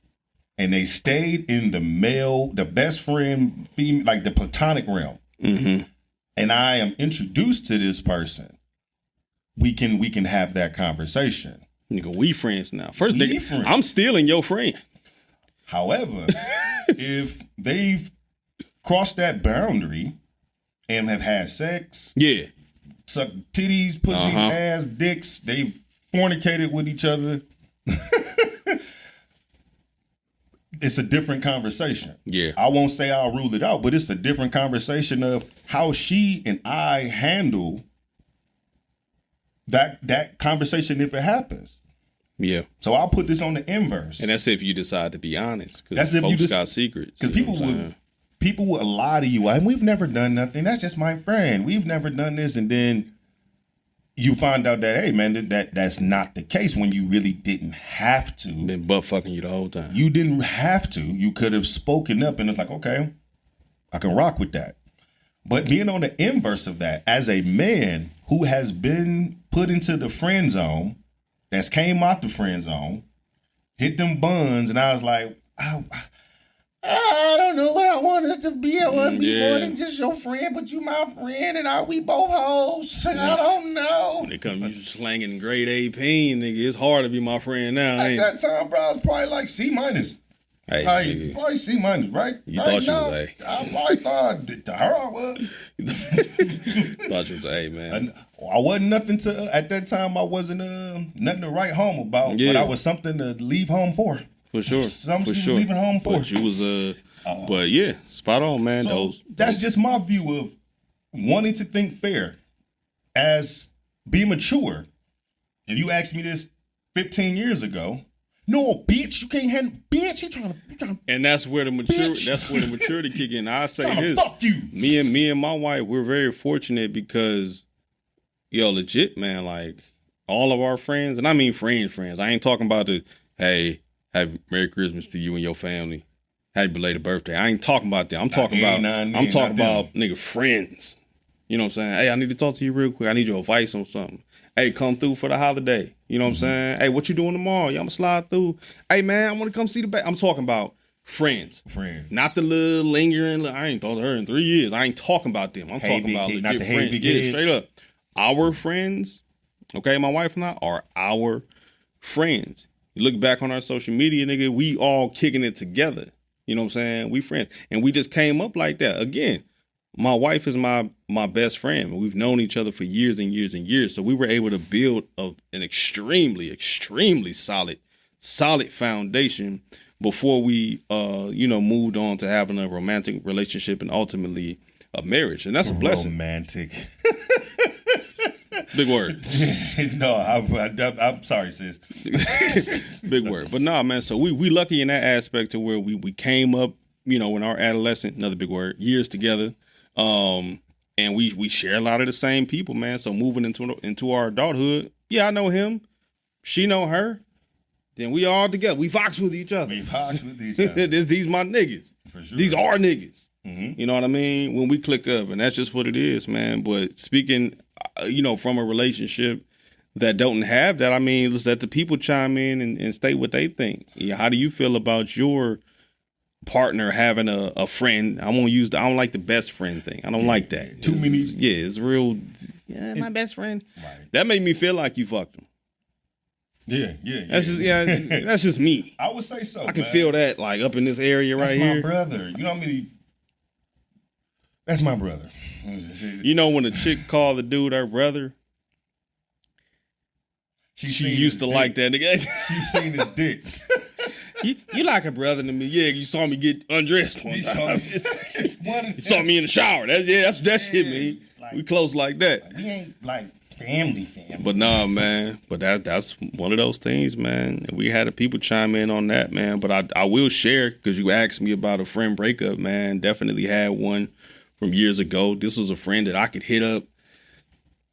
and they stayed in the best friend, female, like the platonic realm, and I am introduced to this person, we can have that conversation. Nigga, we friends now. First, I'm stealing your friend. However, if they've crossed that boundary and have had sex, sucked titties, pussies, ass, dicks, they've fornicated with each other. It's a different conversation. Yeah. I won't say I'll rule it out, but it's a different conversation of how she and I handle that conversation if it happens. Yeah. So I'll put this on the inverse. And that's if you decide to be honest. That's if folks you got secrets. Because people would lie to you. We've never done nothing. That's just my friend. We've never done this. And then you find out that, hey, man, that's not the case when you really didn't have to. Been butt fucking you the whole time. You didn't have to. You could have spoken up and it's like, okay, I can rock with that. But being on the inverse of that, as a man who has been put into the friend zone, that's came out the friend zone, hit them buns, and I was like, I don't know what I want us to be. I want to be more than just your friend, but you my friend, and we both hoes, and I don't know. When it comes to slanging grade A pain, nigga, it's hard to be my friend now. At that time, bro, I was probably like C-. Hey, probably C-, right? You right thought she was A. I probably thought to her I was. Thought you was A, man. I wasn't nothing to, at that time, I wasn't nothing to write home about, but I was something to leave home for. For sure. Something to leave it home for. But you was, but yeah, spot on, man. So that's just my view of wanting to think fair. As be mature. If you asked me this 15 years ago, No, bitch, you can't handle. Bitch, you trying to. And that's where the Bitch. maturity kick in. I say Trying to this. fuck you. Me and my wife, we're very fortunate because, yo, legit, man, like all of our friends, and I mean friends. I ain't talking about hey, happy Merry Christmas to you and your family. Happy belated birthday. I ain't talking about that. I'm talking about nigga friends. You know what I'm saying? Hey, I need to talk to you real quick. I need your advice on something. Hey, come through for the holiday. You know what I'm saying? Hey, what you doing tomorrow? Y'all slide through. Hey, man, I want to come see the baby. I'm talking about friends. Not the little lingering. I ain't thought of her in 3 years. I ain't talking about them. I'm talking about legit not the friends. Yeah, straight up. Our friends, okay, my wife and I are our friends. You look back on our social media, nigga, we all kicking it together. You know what I'm saying? We friends. And we just came up like that. Again, my wife is my best friend. We've known each other for years and years and years. So we were able to build an extremely, extremely solid foundation before we, moved on to having a romantic relationship and ultimately a marriage. And that's a blessing. Romantic. Big word. No, I'm sorry, sis. Big word. But nah, man, so we lucky in that aspect to where we came up, in our adolescent, another big word, years together. And we share a lot of the same people, man. So moving into our adulthood, yeah, I know him. She know her. Then we all together. We vox with each other. These my niggas. For sure. These are niggas. Mm-hmm. You know what I mean? When we click up, and that's just what it is, man. But speaking, from a relationship that don't have that, I mean, let's let the people chime in and state what they think. Yeah, how do you feel about your partner having a friend? I don't like the best friend thing. I don't like that. Too many. Yeah, it's real. Yeah, my best friend. Right. That made me feel like you fucked him. Yeah. That's just me. I would say so. I can feel that like up in this area right here. That's my brother. You know how many? That's my brother. You know when a chick called the dude her brother, she used to like that nigga. She's seen his dick. You like a brother to me. Yeah, you saw me get undressed one time. You saw me in the shower. That's shit, man. Like, we close like that. We ain't like family. But nah, man. But that's one of those things, man. We had the people chime in on that, man. But I will share, because you asked me about a friend breakup, man. Definitely had one from years ago. This was a friend that I could hit up,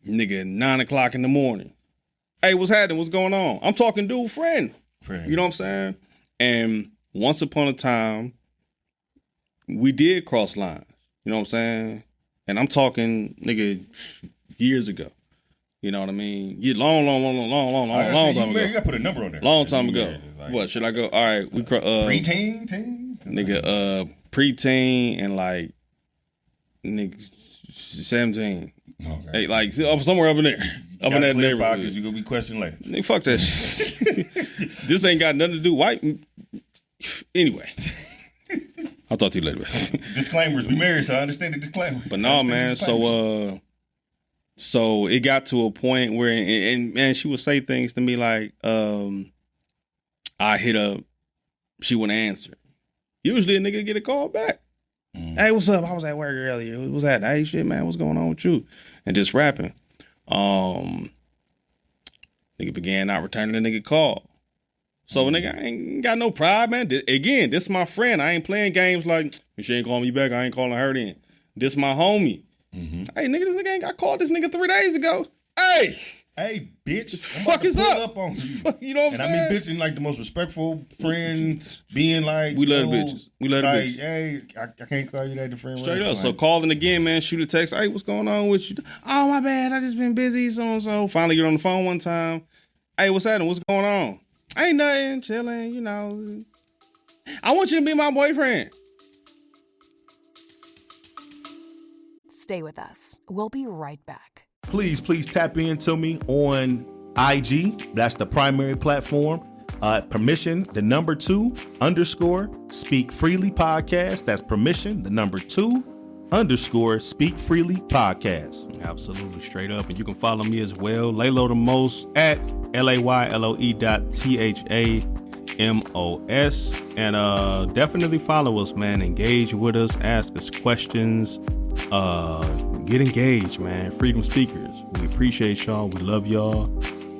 nigga, at 9 o'clock in the morning. Hey, what's happening? What's going on? I'm talking dude friend. You know what I'm saying? And once upon a time, we did cross lines. You know what I'm saying? And I'm talking, nigga, years ago. You know what I mean? Yeah, long time ago. You gotta put a number on there. Long time ago. What, should I go? All right, we preteen? Nigga, preteen and like, nigga, 17. Okay. Hey, like somewhere up in there. Up in that neighborhood. Because you're gonna be questioned later. Nigga, fuck that shit. This ain't got nothing to do white. Anyway. I'll talk to you later. Disclaimers. We married, so I understand the disclaimer. But no, man. So it got to a point where, and man, she would say things to me like, I hit up, she wouldn't answer. Usually a nigga get a call back. Hey, what's up? I was at work earlier. What was that? Hey, shit, man, what's going on with you? And just rapping. Nigga began not returning the nigga call. So nigga, I ain't got no pride, man. Again, this my friend. I ain't playing games like, if she ain't calling me back, I ain't calling her then. This my homie. Mm-hmm. Hey, nigga, this nigga ain't got called this nigga 3 days ago. Hey, bitch. The fuck is up on you. You know what I'm saying? And I mean, bitch, in like the most respectful friend, being like, we love the bitches. We love the bitches. Hey, I can't call you that the friend. Straight up. So calling again, man, shoot a text. Hey, what's going on with you? Oh, my bad. I just been busy, so and so. Finally get on the phone one time. Hey, what's happening? What's going on? Ain't nothing, chilling, you know. I want you to be my boyfriend. Stay with us. We'll be right back. Please tap into me on IG. That's the primary platform. Permission, the number 2_ Speak Freely Podcast. That's permission, the number 2_ Speak Freely Podcast. Absolutely, straight up. And you can follow me as well. Laylo the Most at LAYLOE.THAMOS. And definitely follow us, man. Engage with us. Ask us questions. Get engaged, man. Freedom Speakers. We appreciate y'all. We love y'all.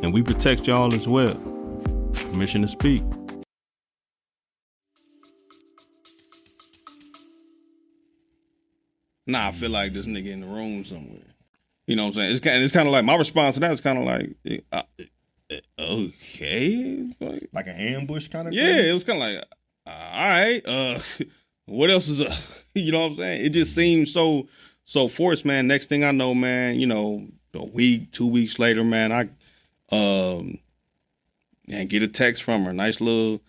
And we protect y'all as well. Permission to speak. Nah, I feel like this nigga in the room somewhere. You know what I'm saying? It's kind of like, my response to that is kind of like, okay. Like an ambush kind of thing? Yeah, it was kind of like, all right, what else is up? You know what I'm saying? It just seems so forced, man. Next thing I know, man, you know, a week, 2 weeks later, man, I and get a text from her. Nice little,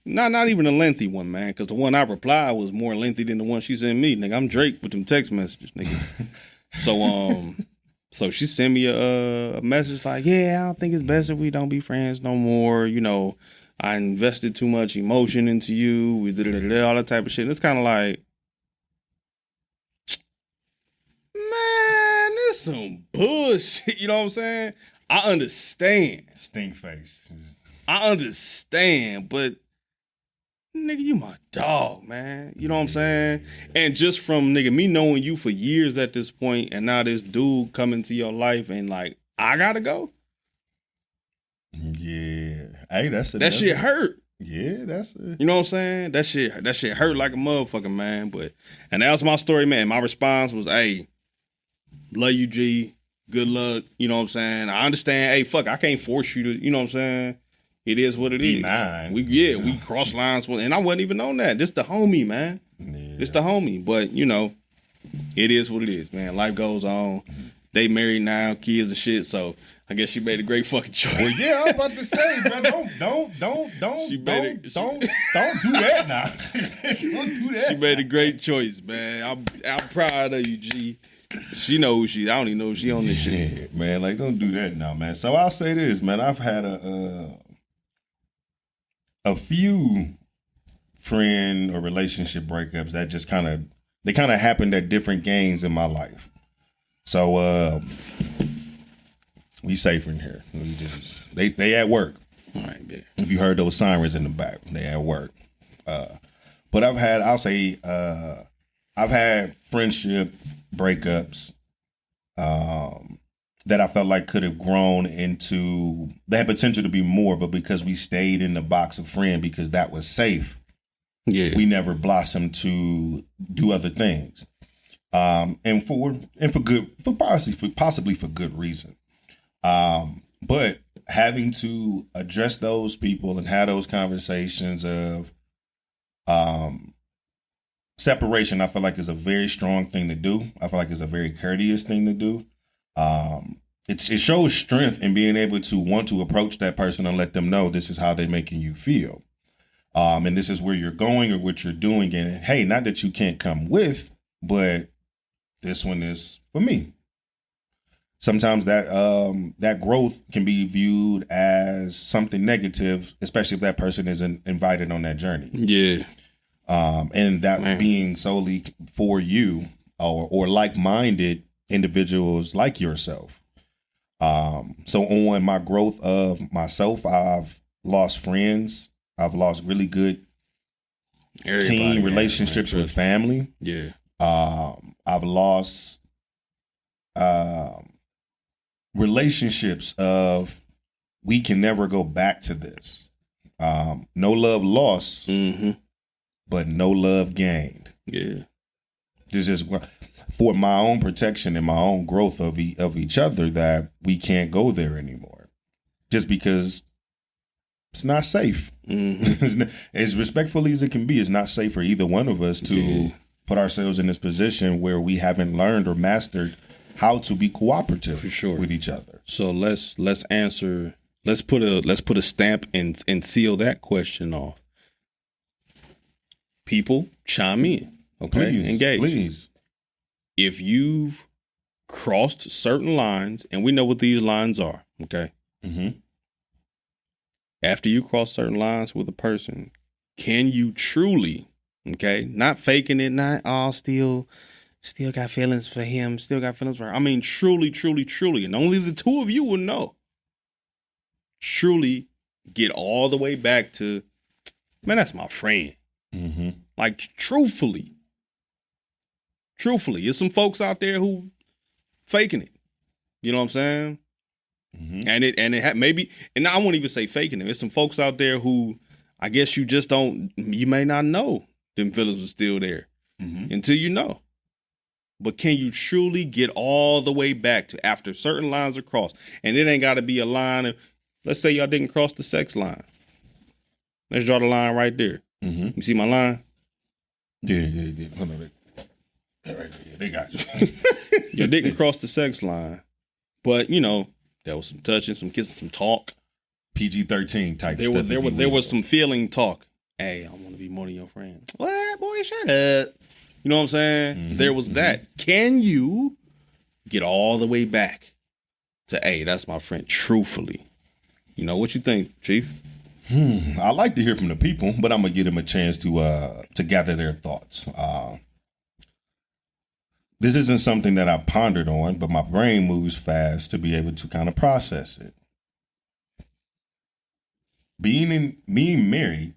not even a lengthy one, man, because the one I replied was more lengthy than the one she sent me. Nigga, I'm Drake with them text messages, nigga. So she sent me a message like, yeah, I don't think it's best if we don't be friends no more. You know, I invested too much emotion into you. We did all that type of shit. And it's kind of like, man, this some bullshit. You know what I'm saying? I understand. Stink face. I understand, but nigga, you my dog, man. You know what I'm saying? And just from, nigga, me knowing you for years at this point, and now this dude coming to your life and like, I gotta go. Yeah. Hey, that shit hurt. Yeah, that's it. You know what I'm saying? That shit hurt like a motherfucker, man. And that was my story, man. My response was, hey, love you, G. Good luck. You know what I'm saying? I understand. Hey, fuck, I can't force you to, you know what I'm saying? It is what it is. We cross lines, and I wasn't even on that. This the homie, man. Yeah. This the homie. But, you know, it is what it is, man. Life goes on. They married now, kids and shit, so I guess she made a great fucking choice. Well, yeah, I was about to say, bro, don't do that now. Don't do that. She made a great choice, man. I'm proud of you, G. She knows I don't even know if she on this shit. Man, like, don't do that now, man. So I'll say this, man. I've had a few friend or relationship breakups that just kind of happened at different games in my life. So we safer in here. They at work. All right, man. If you heard those sirens in the back, they at work. But I've had friendship breakups that I felt like could have grown into, they had potential to be more, but because we stayed in the box of friend because that was safe, we never blossomed to do other things. And possibly for good reason. But having to address those people and have those conversations of separation, I feel like is a very strong thing to do. I feel like it's a very courteous thing to do. It shows strength in being able to want to approach that person and let them know this is how they're making you feel. And this is where you're going or what you're doing. And hey, not that you can't come with, but this one is for me. Sometimes that growth can be viewed as something negative, especially if that person isn't invited on that journey. Yeah. And that being solely for you or like-minded individuals like yourself. So on my growth of myself, I've lost friends. I've lost really good team relationships with family. Yeah. I've lost relationships of we can never go back to this. No love lost, but no love gained. Yeah. This is for my own protection and my own growth of each other that we can't go there anymore. Just because it's not safe. As respectfully as it can be, it's not safe for either one of us to put ourselves in this position where we haven't learned or mastered how to be cooperative with each other. So let's answer. Let's put a stamp and seal that question off. People, chime in. Okay, please, engage. Please. If you've crossed certain lines, and we know what these lines are, okay? Mm-hmm. After you cross certain lines with a person, can you truly, okay, not faking it, not still got feelings for him, still got feelings for her. I mean, truly, and only the two of you will know. Truly get all the way back to, man, that's my friend. Mm-hmm. Like, truthfully, there's some folks out there who faking it. You know what I'm saying? Mm-hmm. And it maybe, and I won't even say faking it. There's some folks out there who I guess you just don't, you may not know them feelings are still there until you know. but can you truly get all the way back to after certain lines are crossed? And it ain't got to be a line of, let's say y'all didn't cross the sex line. Let's draw the line right there. Mm-hmm. You see my line? Yeah. Hold on. Right there. Yeah, they got you. You didn't cross the sex line, but, you know, there was some touching, some kissing, some talk. PG-13 type stuff. There was some feeling talk. Hey, I want to be more than your friend. What, boy? Shut up. You know what I'm saying? Mm-hmm, There was that. Can you get all the way back to, hey, that's my friend, truthfully? You know, what you think, Chief? I like to hear from the people, but I'm gonna give them a chance to gather their thoughts. This isn't something that I pondered on, but my brain moves fast to be able to kind of process it. Being married,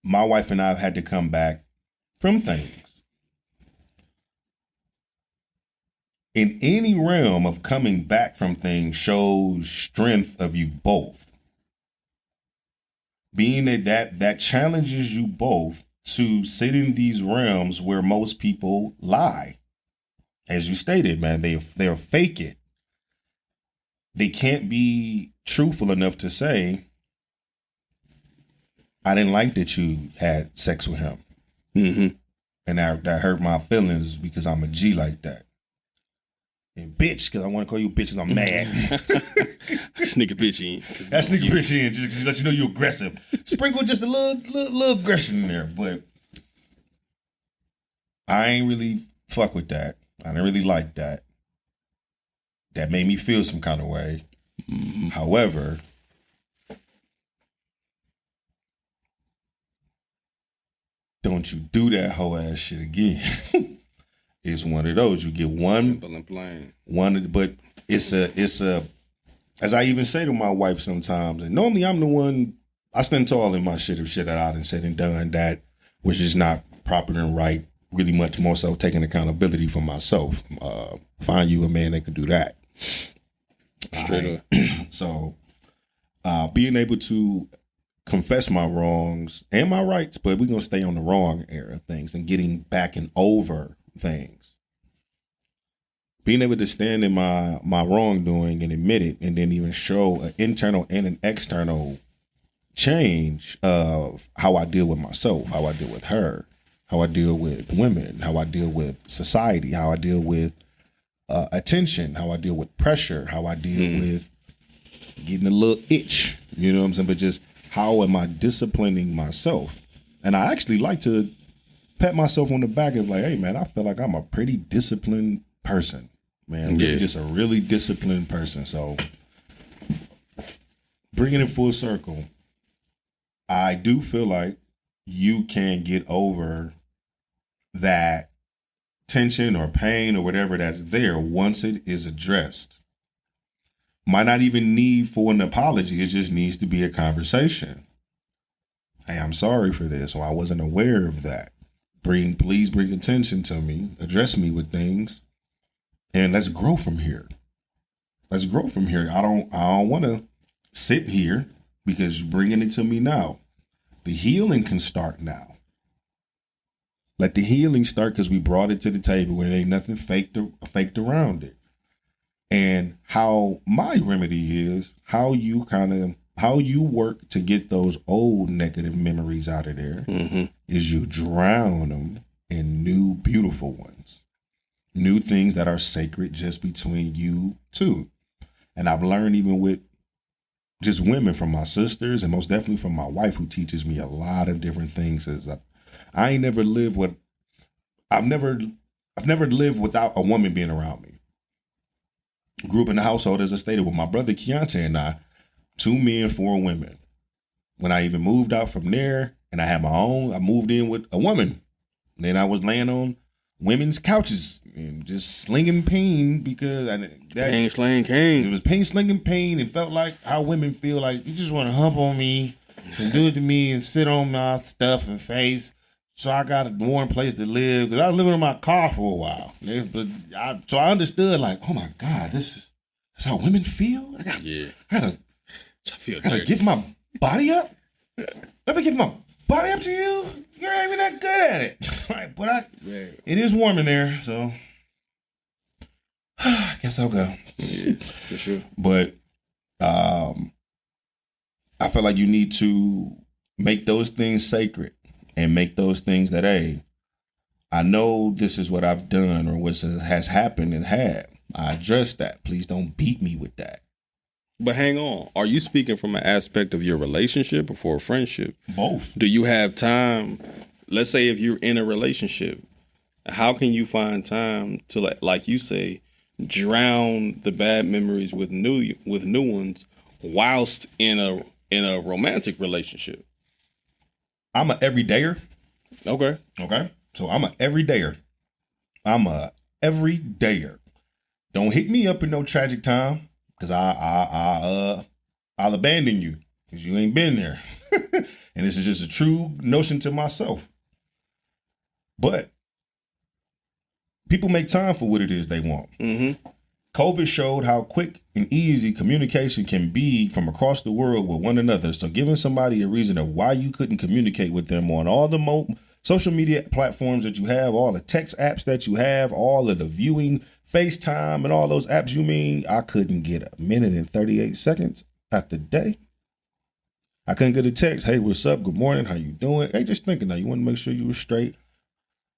my wife and I have had to come back from things. In any realm of coming back from things shows strength of you both. Being that challenges you both to sit in these realms where most people lie. As you stated, man, they'll fake it. They can't be truthful enough to say, I didn't like that you had sex with him. Mm-hmm. And that hurt my feelings because I'm a G like that. And bitch, because I want to call you bitch because I'm mad. Sneak a bitch in. That sneak a bitch in just to let you know you're aggressive. Sprinkle just a little aggression in there. But I ain't really fuck with that. I didn't really like that. That made me feel some kind of way. Mm-hmm. However, don't you do that whole ass shit again. It's one of those. You get one. Simple and plain. But it's a, as I even say to my wife sometimes, and normally I'm the one, I stand tall in my shit of shit that I done said and done that was just not proper and right. Really much more so taking accountability for myself. Find you a man that can do that. Straight up. So being able to confess my wrongs and my rights, but we're going to stay on the wrong era of things and getting back and over things. Being able to stand in my wrongdoing and admit it and then even show an internal and an external change of how I deal with myself, how I deal with her, how I deal with women, how I deal with society, how I deal with attention, how I deal with pressure, how I deal with getting a little itch, you know what I'm saying? But just how am I disciplining myself? And I actually like to pat myself on the back of like, hey, man, I feel like I'm a pretty disciplined person, man. Really just a really disciplined person. So bringing it full circle, I do feel like you can get over that tension or pain or whatever that's there once it is addressed. Might not even need for an apology. It just needs to be a conversation. Hey, I'm sorry for this, or I wasn't aware of that. Please bring attention to me. Address me with things, and let's grow from here. Let's grow from here. I don't want to sit here because you're bringing it to me now. The healing can start now. Let the healing start because we brought it to the table where there ain't nothing faked around it. And how my remedy is how you work to get those old negative memories out of there is you drown them in new beautiful ones, new things that are sacred just between you two. And I've learned even with just women, from my sisters and most definitely from my wife, who teaches me a lot of different things. I've never lived without a woman being around me. Grew up in the household, as I stated, with my brother Keontae and I, 2 men, 4 women. When I even moved out from there and I had my own, I moved in with a woman. And then I was laying on women's couches and just slinging pain because pain slinging cane. It was pain slinging pain and felt like how women feel like you just want to hump on me and do it to me and sit on my stuff and face. So I got a warm place to live because I was living in my car for a while. So I understood like, oh my God, this is how women feel. I gotta give my body up. Let me give my body up to you. You're not even that good at it. Right, but it is warm in there, so I guess I'll go. Yeah, for sure. But I feel like you need to make those things sacred and make those things that, hey, I know this is what I've done or what has happened and had. I address that. Please don't beat me with that. But hang on. Are you speaking from an aspect of your relationship or for a friendship? Both. Do you have time? Let's say if you're in a relationship, how can you find time to, like you say, drown the bad memories with new ones whilst in a romantic relationship? I'm a everydayer. Okay. So I'm a everydayer. Don't hit me up in no tragic time, because I'll abandon you because you ain't been there. And this is just a true notion to myself. But people make time for what it is they want. Mm-hmm. COVID showed how quick and easy communication can be from across the world with one another. So giving somebody a reason of why you couldn't communicate with them on all the social media platforms that you have, all the text apps that you have, all of the viewing, FaceTime and all those apps, you mean I couldn't get a minute and 38 seconds out the day? I couldn't get a text, hey, what's up? Good morning. How you doing? Hey, just thinking now, you want to make sure you were straight.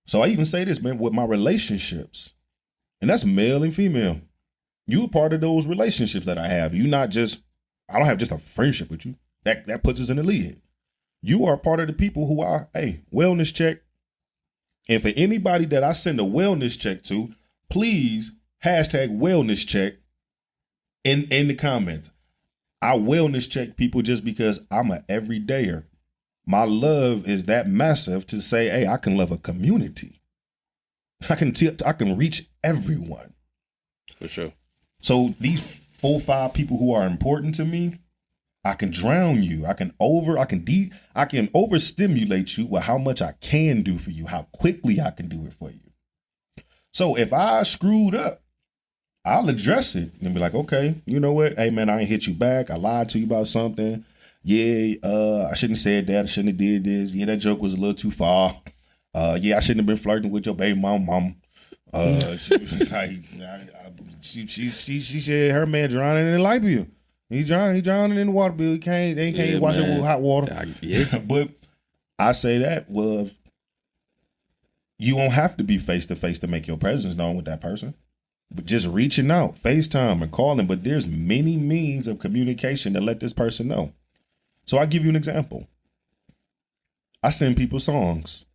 So I even say this, man, with my relationships, and that's male and female. You a part of those relationships that I have. You not just, I don't have just a friendship with you. That puts us in the lead. You are part of the people who are, hey, wellness check. And for anybody that I send a wellness check to, please hashtag wellness check in the comments. I wellness check people just because I'm a everydayer. My love is that massive to say, hey, I can love a community. I can reach everyone. For sure. So these 4 or 5 people who are important to me, I can drown you. I can overstimulate you with how much I can do for you, how quickly I can do it for you. So if I screwed up, I'll address it and be like, okay, you know what? Hey man, I ain't hit you back. I lied to you about something. Yeah, I shouldn't have said that. I shouldn't have did this. Yeah, that joke was a little too far. Yeah, I shouldn't have been flirting with your baby mom. She said her man drowning in the light bill. He drowning in the water bill. He can't wash it with hot water. Yeah. But I say that, well, you won't have to be face to face to make your presence known with that person. But just reaching out, FaceTime and calling. But there's many means of communication to let this person know. So I'll give you an example. I send people songs.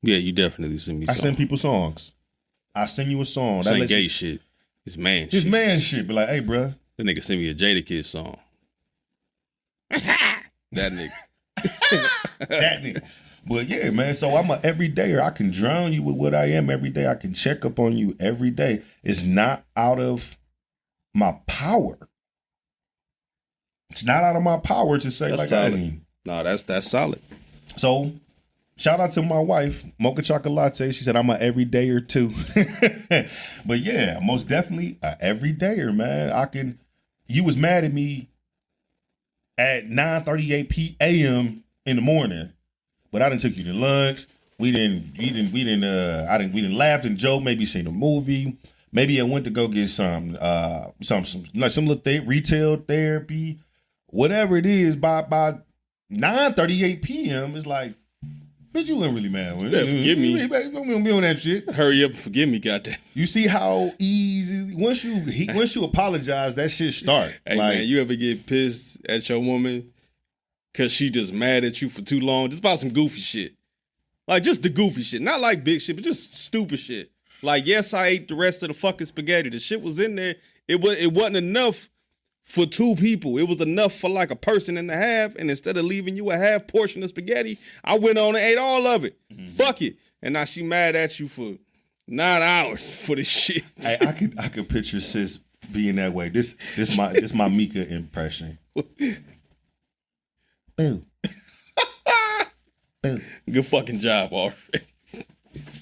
Yeah, you definitely send me songs. I send people songs. I send you a song. This ain't gay shit. It's man shit. It's man shit. Be like, hey, bro. That nigga send me a Jadakiss song. That nigga. That nigga. But yeah, man. So I'm an everydayer. I can drown you with what I am every day. I can check up on you every day. It's not out of my power. It's not out of my power to say that's like solid. Eileen. No, that's solid. So shout out to my wife, Mocha Chocolate. She said I'm an everydayer too. But yeah, most definitely an everydayer, man. You was mad at me at 9:38 p.m. in the morning, but I done took you to lunch. We didn't laugh and joke, maybe seen a movie. Maybe I went to go get some little retail therapy. Whatever it is, by 9:38 p.m. it's like, bitch, you ain't really mad with it. Forgive me. Don't be on that shit. Hurry up and forgive me, goddamn. You see how easy once you apologize, that shit start. Hey man, you ever get pissed at your woman because she just mad at you for too long? Just about some goofy shit. Like just the goofy shit. Not like big shit, but just stupid shit. Like, yes, I ate the rest of the fucking spaghetti. The shit was in there. It wasn't enough for 2 people. It was enough for like a person and a half. And instead of leaving you a half portion of spaghetti, I went on and ate all of it. Mm-hmm. Fuck it. And now she mad at you for 9 hours for this shit. Hey, I could picture sis being that way. This my Mika impression. Boo. Boo. Good fucking job, already.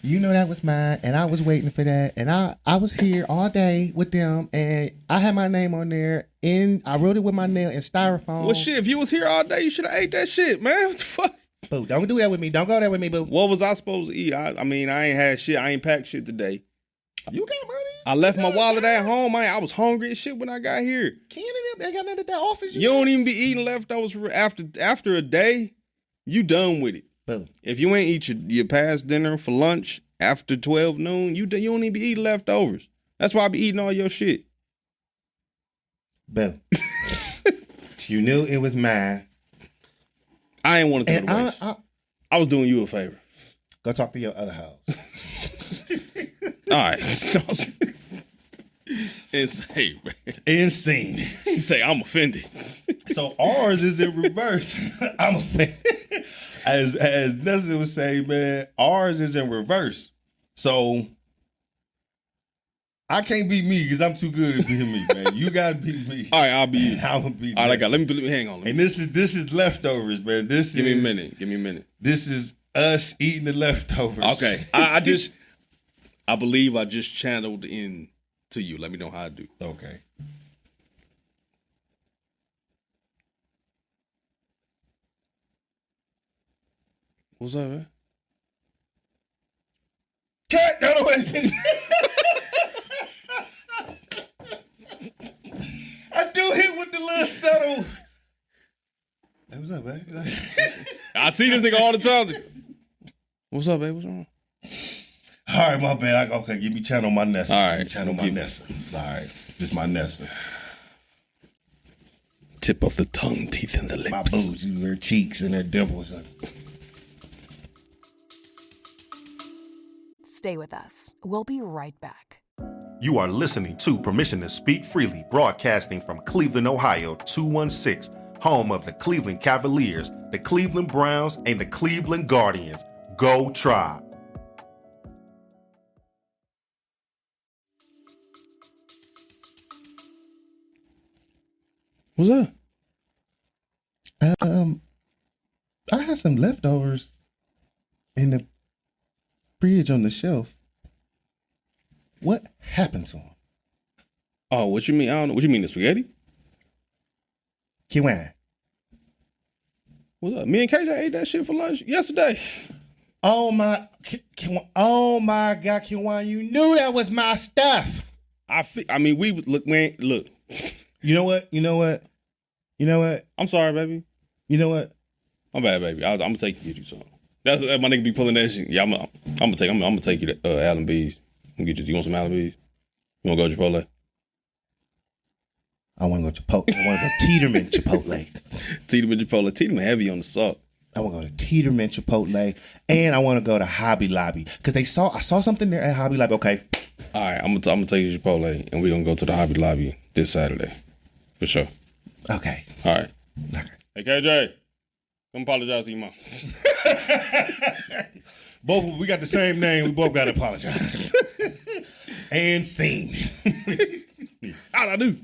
You know that was mine, and I was waiting for that, and I was here all day with them, and I had my name on there, and I wrote it with my nail in styrofoam. Well, shit, if you was here all day, you should have ate that shit, man. What the fuck? Boo, don't do that with me. Don't go there with me, boo. What was I supposed to eat? I mean, I ain't had shit. I ain't packed shit today. You got money? I left my wallet at home. I was hungry as shit when I got here. Ken and them, they got nothing at that office. You don't even be eating leftovers after a day. You done with it. Boom. If you ain't eat your past dinner for lunch after 12 noon, you don't even be eating leftovers. That's why I be eating all your shit. Boom. You knew it was mine. I ain't want to throw it away. I was doing you a favor. Go talk to your other house. All right. Insane, man. Insane. Say I'm offended. So ours is in reverse. I'm offended. As Nessa was saying, man, ours is in reverse. So I can't be me because I'm too good at being me, man. You gotta be me. All right, I'll be you. I'm gonna be. All right, let me hang on. And this is leftovers, man. Give me a minute. Give me a minute. This is us eating the leftovers. Okay. I believe I just channeled in to you. Let me know how I do. Okay. What's up, man? Cat, no, wait. I do hit with the little subtle. Hey, what's up, babe? I see this nigga all the time. What's up, babe? What's wrong? All right, my bad. Okay, give me channel my Nessa. All right. Give me channel my Nessa. All right. This my Nessa. Tip of the tongue, teeth, and the lips. My boobs, her cheeks and her dimples. Stay with us. We'll be right back. You are listening to Permission to Speak Freely, broadcasting from Cleveland, Ohio, 216, home of the Cleveland Cavaliers, the Cleveland Browns, and the Cleveland Guardians. Go Tribe! What's up? I had some leftovers in the fridge on the shelf. What happened to them? Oh, what you mean? I don't know. What you mean, the spaghetti? Kiwan. What's up? Me and KJ ate that shit for lunch yesterday. Oh my God, Kiwan, you knew that was my stuff. Look. You know what? I'm sorry, baby. You know what? My bad, baby. I'm gonna take you to something. That's my nigga be pulling that shit. Yeah, I'm gonna take you to Allen B's. I'm gonna get you. You want some Allen B's? You wanna go to Chipotle? I want to go Chipotle. I want to go Tiedemann Chipotle. Tiedemann Chipotle. Tiedemann heavy on the salt. I want to go to Tiedemann Chipotle, and I want to go to Hobby Lobby because I saw something there at Hobby Lobby. Okay. All right, I'm gonna take you to Chipotle, and we're gonna go to the Hobby Lobby this Saturday, for sure. Okay. All right. Okay. Hey KJ, come apologize to your mom. Both we got the same name. We both got to apologize. And scene. How'd I do?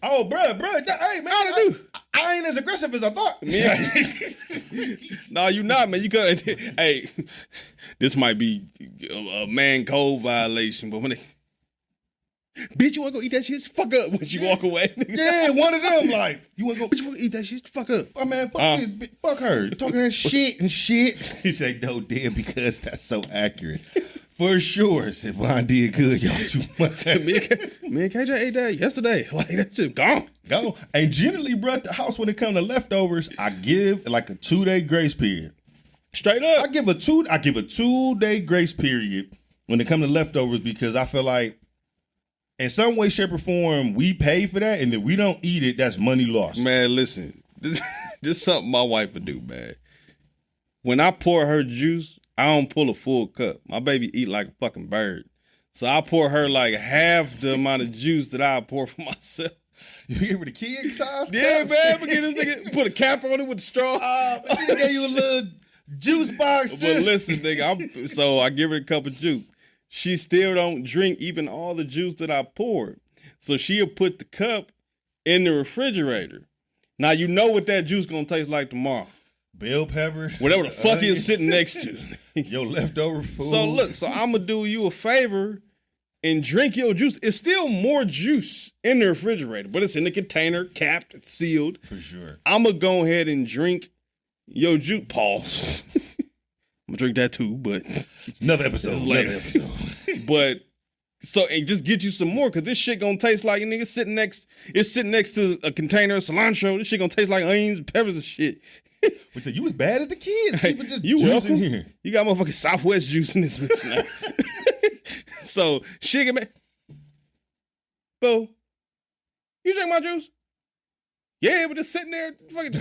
Oh, bro, hey, man, How'd I do? I ain't as aggressive as I thought. No, you not, man. You could. Hey, this might be a man code violation, but when they, bitch, you wanna go eat that shit? Fuck up when you walk away. Yeah, one of them like, you wanna go, Bitch, you wanna eat that shit? Fuck up. oh man, fuck her. Talking that shit and shit. He said, no, damn, because that's so accurate. For sure, Siobhan did good, y'all too much. me and KJ ate that yesterday. Like, that shit gone. Go. And generally, bro, at the house, when it comes to leftovers, I give like a 2-day grace period. Straight up. I give a 2-day grace period when it comes to leftovers because I feel like in some way, shape, or form, we pay for that, and if we don't eat it, that's money lost. Man, listen. This is something my wife would do, man. When I pour her juice, I don't pull a full cup. My baby eat like a fucking bird. So I pour her like half the amount of juice that I pour for myself. You give her the kid size? Yeah, cup? man. But this nigga put a cap on it with the straw. He gave you a little juice box. But listen, nigga, so I give her a cup of juice. She still don't drink even all the juice that I poured. So she'll put the cup in the refrigerator. Now you know what that juice gonna taste like tomorrow. Bell peppers. Whatever the fuck it's sitting next to. Your leftover food. So look, I'm gonna do you a favor and drink your juice. It's still more juice in the refrigerator, but it's in the container, capped, it's sealed. For sure. I'm gonna go ahead and drink your juice. Pause. I'm gonna drink that too, but it's another episode. later. Another episode. But So and just get you some more, cause this shit gonna taste like a nigga sitting next to a container of cilantro. This shit gonna taste like onions and peppers and shit. But you was bad as the kids. Keeping just You juice welcome. in here. You got motherfucking Southwest juice in this bitch now. So shit, man. Boo, you drink my juice? Yeah, but just sitting there, fucking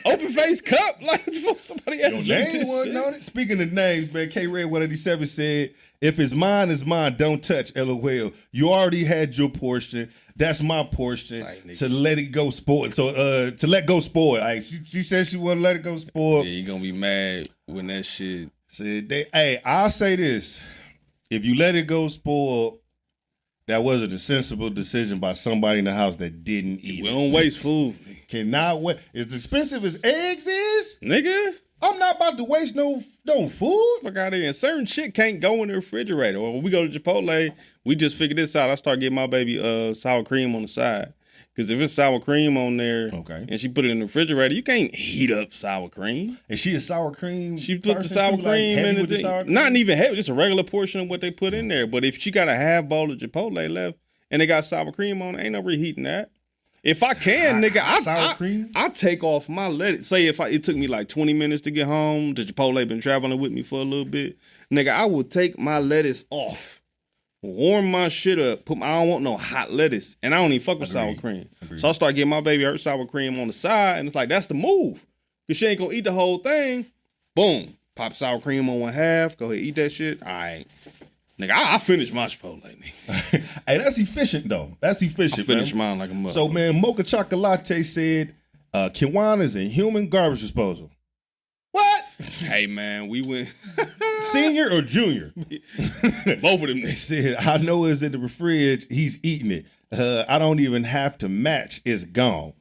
open face cup like somebody else. Your name wasn't on it. Speaking of names, man, K Red 187 said, "If it's mine, it's mine. Don't touch." LOL. You already had your portion. That's my portion. To let it go spoil. So to let go spoil. Like, she said she wouldn't let it go spoil. Yeah, you gonna be mad when that shit. Said hey, I'll say this: if you let it go spoil, that wasn't a sensible decision by somebody in the house that didn't eat We it. don't waste food. Cannot wait. As expensive as eggs is, Nigga, I'm not about to waste no food. fuck out of here. And certain shit can't go in the refrigerator. Or when we go to Chipotle, we just figured this out. I start getting my baby sour cream on the side. Because if it's sour cream on there, Okay. and she put it in the refrigerator, you can't heat up sour cream. Is she a sour cream? She put the person sour too, like, cream heavy in with the the sour thing. cream? Not even heavy, just a regular portion of what they put in there. But if she got a half bowl of Chipotle left and they got sour cream on it, ain't no reheating that. If I can, nigga, sour cream? I take off my lettuce. Say if it took me like 20 minutes to get home, the Chipotle been traveling with me for a little bit, nigga, I will take my lettuce off, warm my shit up, I don't want no hot lettuce, and I don't even fuck with sour cream. So I start getting my baby her sour cream on the side, and it's like, that's the move. Because she ain't gonna eat the whole thing. Boom. Pop sour cream on one half. Go ahead, eat that shit. All right. Nigga, I finished my Chipotle, nigga. Hey, that's efficient, though. That's efficient, I finished man. mine like a mother. So, man, Mocha Chocolate said, Kiwanis and human garbage disposal. What? Hey, man, we went. Senior or junior? Both of them They niggas. said, I know it's in the fridge. He's eating it. I don't even have to match. It's gone.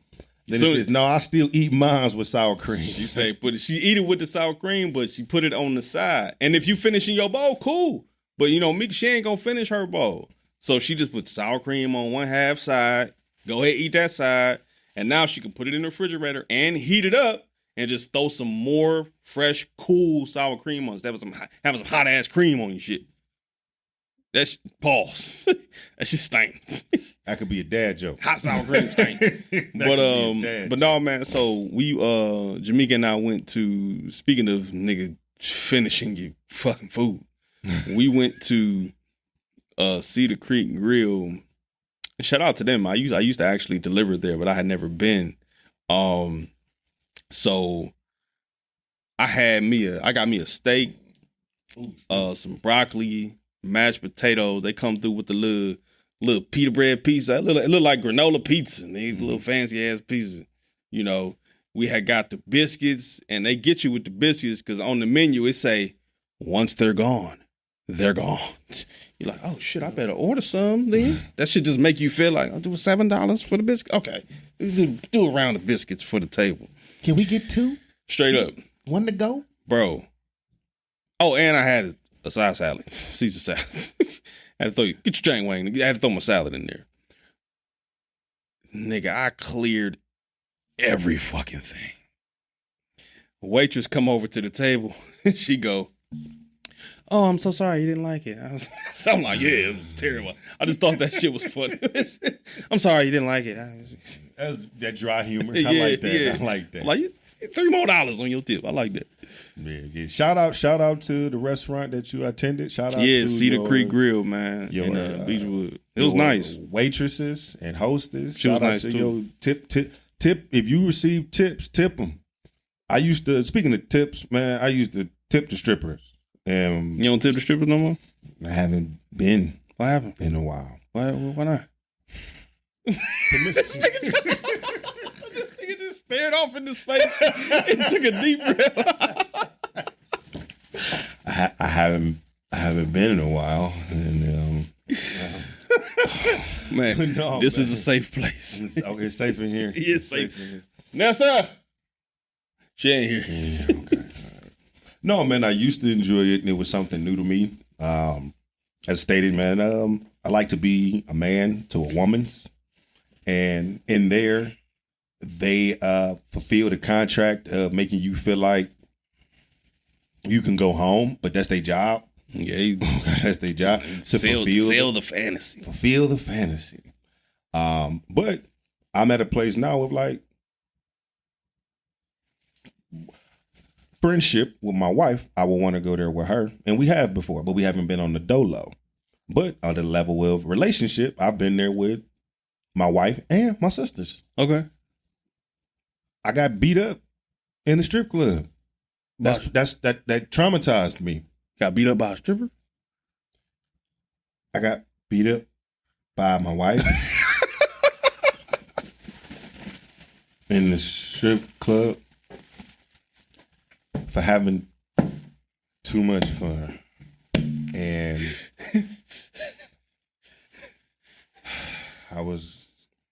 Then So- it says, no, I still eat mine with sour cream. You say, she eat it with the sour cream, but she put it on the side. And if you finish in your bowl, cool. But, you know, Mika, she ain't gonna finish her bowl. So she just put sour cream on one half side. Go ahead, eat that side. And now she can put it in the refrigerator and heat it up and just throw some more fresh, cool sour cream on it. Have some hot ass cream on your shit. That's pause. That shit stank. That could be a dad joke. Hot sour cream stank. But no, man. So we Jamaica and I went to, speaking of nigga finishing your fucking food, we went to Cedar Creek Grill. Shout out to them. I used to actually deliver there, but I had never been. So I got me a steak, some broccoli, mashed potatoes. They come through with the little pita bread pizza. It look like granola pizza. And they little fancy ass pizza. You know, we had got the biscuits, and they get you with the biscuits because on the menu it say, once they're gone, they're gone. You're like, oh shit, I better order some then. That should just make you feel like, I'll do $7 for the biscuit. Okay, do a round of biscuits for the table. Can we get two? Straight up, One to go? bro. Oh, and I had a side salad, Caesar salad. I had to get your chain wing. I had to throw my salad in there. Nigga, I cleared every fucking thing. Waitress come over to the table. She go, oh, I'm so sorry you didn't like it. I'm like, yeah, it was terrible. I just thought that shit was funny. I'm sorry you didn't like it. That's that dry humor. I like that. Yeah. I like that. Like, $3 more on your tip. I like that. Yeah. Shout out to the restaurant that you attended. Shout out to Cedar your, Creek Grill, man. your, In Beechwood. It was your nice. Waitresses and hostess. She was Shout out nice, to too. your tip. If you receive tips, tip them. I used to, speaking of tips, man, I used to tip the strippers. You don't tip the strippers no more? I haven't been What happened? in a while. Why not? This nigga just stared off into space and took a deep breath. I haven't been in a while, and Man, No, this man. is a safe place. it's safe in here. It is safe. in here. Now, sir. She ain't here. Yeah, okay. No, man, I used to enjoy it, and it was something new to me. As stated, man, I like to be a man to a woman's, and in there, they fulfill the contract of making you feel like you can go home, but that's their job. Yeah, that's their job to sell the fantasy. Fulfill the fantasy. But I'm at a place now of like friendship with my wife. I will want to go there with her, and we have before, but we haven't been on the dolo. But on the level of relationship, I've been there with my wife and my sisters. Okay. I got beat up in the strip club. That traumatized me. Got beat up by a stripper? I got beat up by my wife in the strip club for having too much fun. And I was...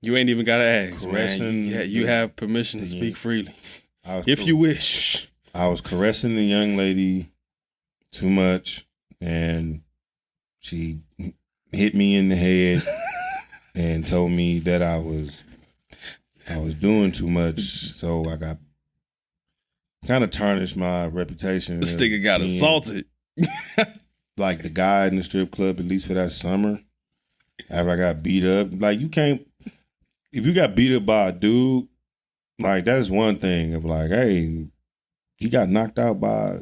You ain't even got to ask, caressing. Man. You have permission to speak freely. If you wish. I was caressing the young lady too much, and she hit me in the head and told me that I was doing too much. So I got kind of tarnished my reputation. This nigga got assaulted. Like the guy in the strip club, at least for that summer. After I got beat up, like you can't. If you got beat up by a dude, like that's one thing. Of like, hey, you got knocked out by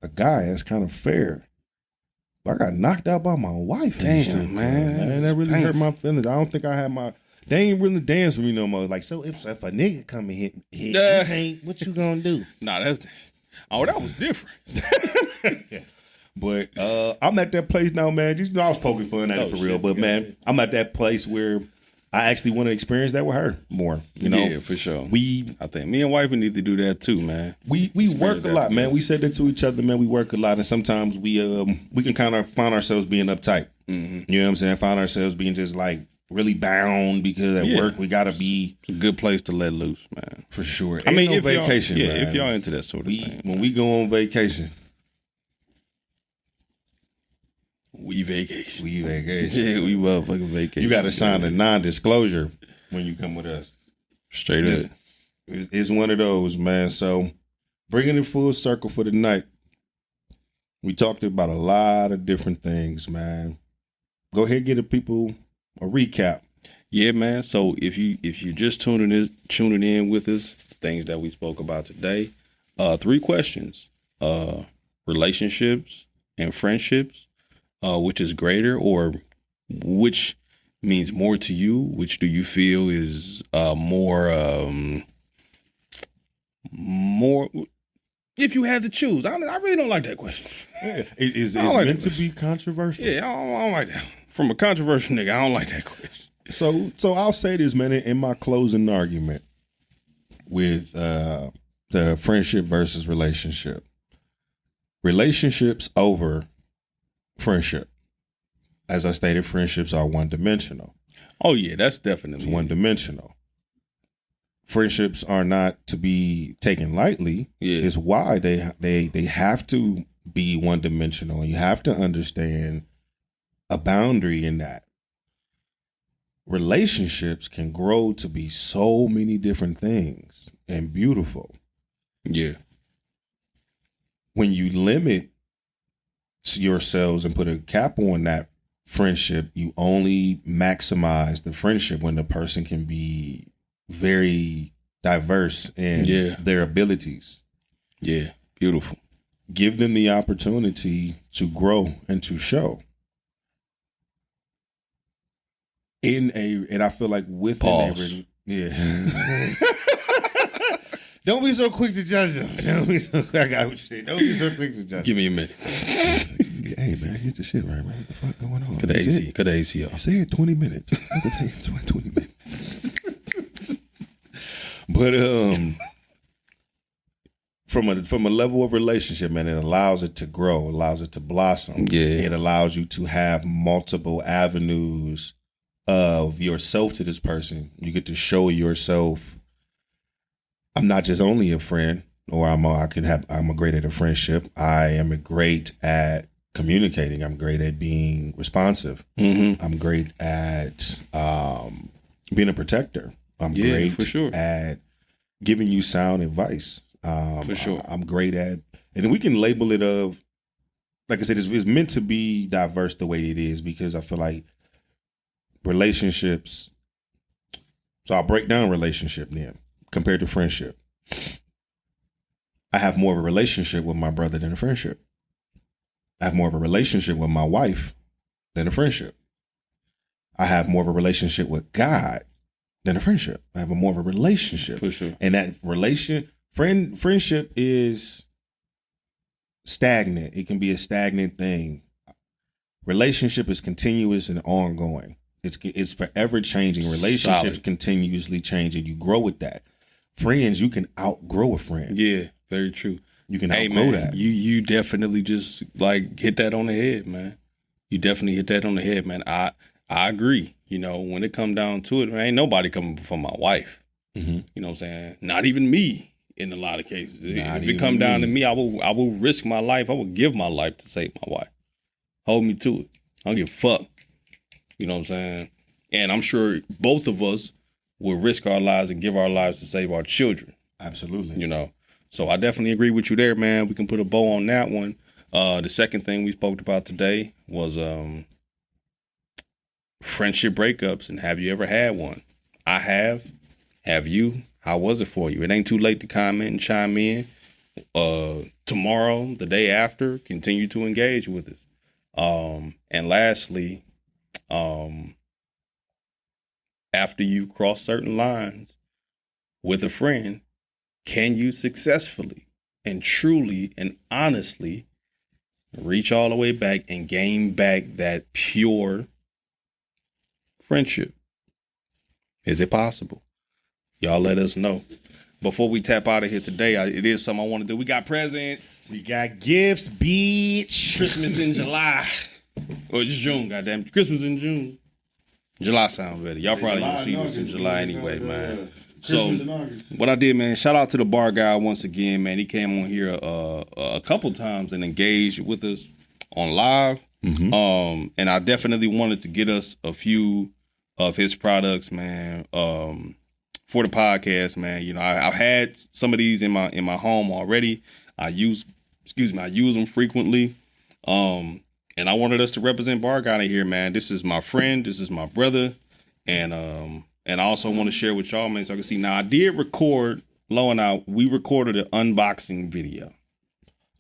a guy. That's kind of fair. But I got knocked out by my wife. Damn, man. That really hurt my feelings. I don't think I had my. They ain't really dance for me no more. Like, so if a nigga come and hit you can't, what you gonna do? Nah, that was different. Yeah. But I'm at that place now, man. Just I was poking fun at it for real, but man, I'm at that place where I actually want to experience that with her more. You know, yeah, for sure. I think me and wife need to do that too, man. We work a lot, man. We said that to each other, man. We work a lot, and sometimes we can kind of find ourselves being uptight. Mm-hmm. You know what I'm saying? Find ourselves being just like really bound because at work we gotta be. It's a good place to let loose, man. For sure. I mean, no if vacation, man. if y'all into that sort of thing, when we go on vacation. We vacation. Yeah, we motherfucking vacation. You got to sign a non-disclosure when you come with us. Straight up. It's one of those, man. So bringing it full circle for the night. We talked about a lot of different things, man. Go ahead and give the people a recap. Yeah, man. So if you're just tuning in with us, things that we spoke about today, 3 questions: relationships and friendships. Which is greater, or which means more to you? Which do you feel is more? If you had to choose, I really don't like that question. Yeah, it's meant to be controversial. Yeah, I don't like that. From a controversial nigga, I don't like that question. So I'll say this, man, in my closing argument with the friendship versus relationship. Relationships over friendship. As I stated, friendships are one-dimensional. Oh, yeah, that's definitely it's one-dimensional. Friendships are not to be taken lightly. Yeah. It's why they have to be one-dimensional. And you have to understand a boundary in that. Relationships can grow to be so many different things and beautiful. Yeah. When you limit yourselves and put a cap on that friendship, you only maximize the friendship when the person can be very diverse in their abilities. Yeah, beautiful. Give them the opportunity to grow and to show. And I feel like within Don't be so quick to judge them. I got what you said. Don't be so quick to judge them. Give me a minute. Hey, man, get the shit right, man. What the fuck going on? Cut the AC off. Say it 20 minutes. I can take 20 minutes. But from a level of relationship, man, it allows it to grow, allows it to blossom. Yeah. It allows you to have multiple avenues of yourself to this person. You get to show yourself. I'm not just only a friend, or I'm great at a friendship. I am great at communicating. I'm great at being responsive. Mm-hmm. I'm great at being a protector. I'm great for sure. at giving you sound advice. For sure. I'm great at, and we can label it of like I said, it's meant to be diverse the way it is because I feel like relationships. So I'll break down relationship then compared to friendship. I have more of a relationship with my brother than a friendship. I have more of a relationship with my wife than a friendship. I have more of a relationship with God than a friendship. I have more of a relationship. For sure. And that friendship is stagnant. It can be a stagnant thing. Relationship is continuous and ongoing. It's forever changing. Relationships continuously changing. You grow with that. Friends, you can outgrow a friend. Yeah, very true. You can outgrow that. You definitely just like hit that on the head, man. You definitely hit that on the head, man. I agree. You know, when it come down to it, man, ain't nobody coming before my wife. Mm-hmm. You know what I'm saying? Not even me in a lot of cases. If it come down to me, I will risk my life. I will give my life to save my wife. Hold me to it. I don't give a fuck. You know what I'm saying? And I'm sure both of us will risk our lives and give our lives to save our children. Absolutely. You know? So I definitely agree with you there, man. We can put a bow on that one. The second thing we spoke about today was friendship breakups. And have you ever had one? I have. Have you? How was it for you? It ain't too late to comment and chime in. Tomorrow, the day after, continue to engage with us. And lastly, after you cross certain lines with a friend, can you successfully and truly and honestly reach all the way back and gain back that pure friendship? Is it possible? Y'all let us know. Before we tap out of here today, it is something I want to do. We got presents. We got gifts, bitch. Christmas in July. Or it's June, goddamn. Christmas in June. July sounds better. Y'all probably gonna see this in July anyway, man. So what I did, man, shout out to the BarGod once again, man. He came on here a couple times and engaged with us on live. Mm-hmm. And I definitely wanted to get us a few of his products, man, for the podcast, man. You know, I've had some of these in my home already. I use them frequently. And I wanted us to represent BarGod in here, man. This is my friend. This is my brother. And I also want to share with y'all, man, so I can see. Now, I did record, Lo and I, we recorded an unboxing video.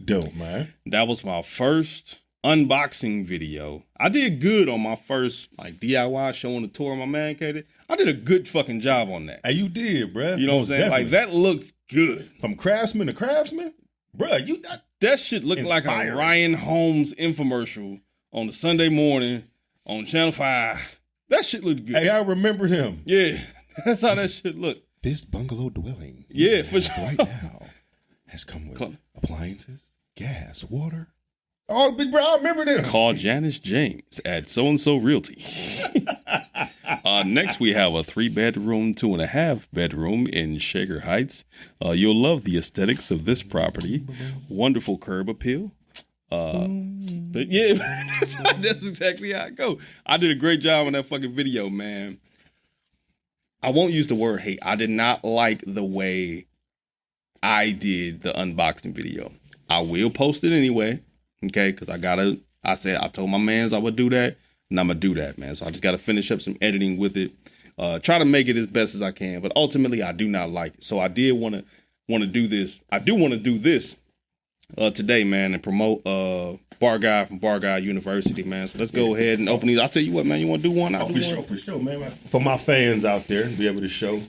Dope, man. That was my first unboxing video. I did good on my first, like, DIY show on the tour my man cave. I did a good fucking job on that. Hey, you did, bruh. You know what I'm saying? Definitely. Like, that looked good. From craftsman to craftsman? Bruh, that shit looked inspiring. Like a Ryan Holmes infomercial on the Sunday morning on Channel 5. That shit looked good. Hey, I remember him. Yeah, that's how that shit looked. This bungalow dwelling, yeah, for sure, right now has come with appliances, gas, water. Oh, big bro, I remember them. Call Janice James at So-and-So Realty. Next, we have a 3-bedroom, 2.5-bedroom in Shaker Heights. You'll love the aesthetics of this property. Wonderful curb appeal. But yeah, that's exactly how I go. I did a great job on that fucking video, man. I won't use the word hate. I did not like the way I did the unboxing video. I will post it anyway, okay? Because I told my mans I would do that, and I'm going to do that, man. So I just got to finish up some editing with it. Try to make it as best as I can, but ultimately I do not like it. So I did want to do this. I do want to do this today, man, and promote BarGod from BarGod University, man. So let's go ahead and open these. I'll tell you what, man, you want to do one? For sure, man. For my fans out there, be able to show.